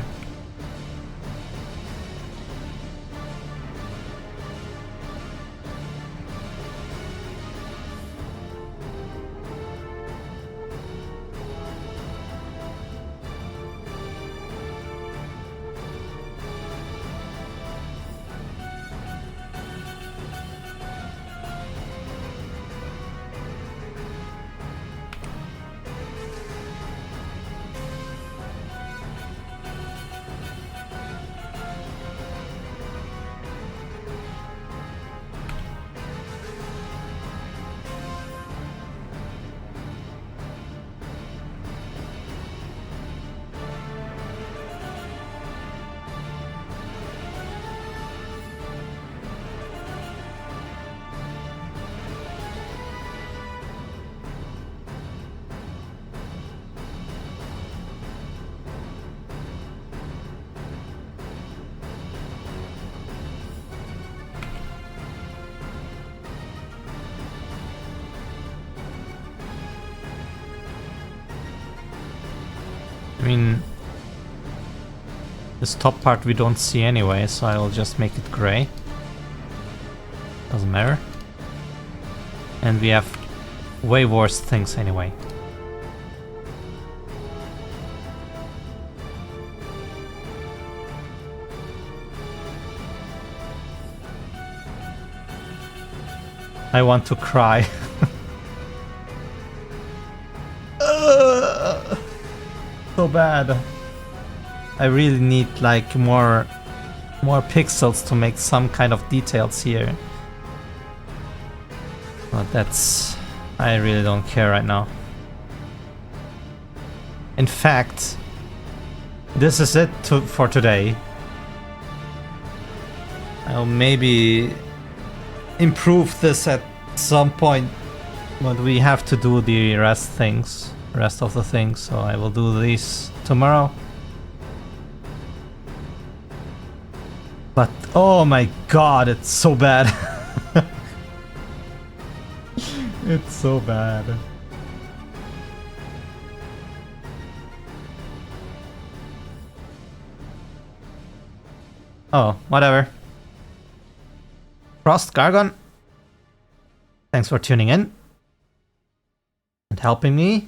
I mean, this top part we don't see anyway, so I will just make it gray. Doesn't matter. And we have way worse things anyway. I want to cry. So bad. I really need like more pixels to make some kind of details here. But that's... I really don't care right now. In fact, this is it for today. I'll maybe improve this at some point, but we have to do the rest of the things, so I will do these tomorrow. But oh my god, it's so bad. It's so bad. Oh, whatever. Frost Gargon, thanks for tuning in and helping me,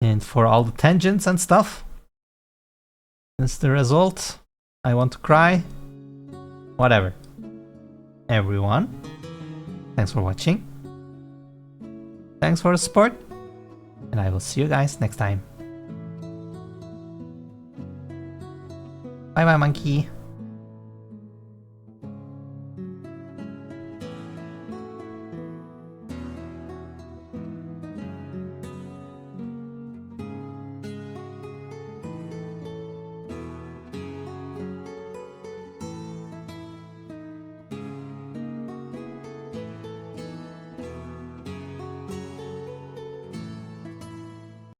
and for all the tangents and stuff. That's the result. I want to cry. Whatever. Everyone, thanks for watching. Thanks for the support, and I will see you guys next time. Bye bye, monkey.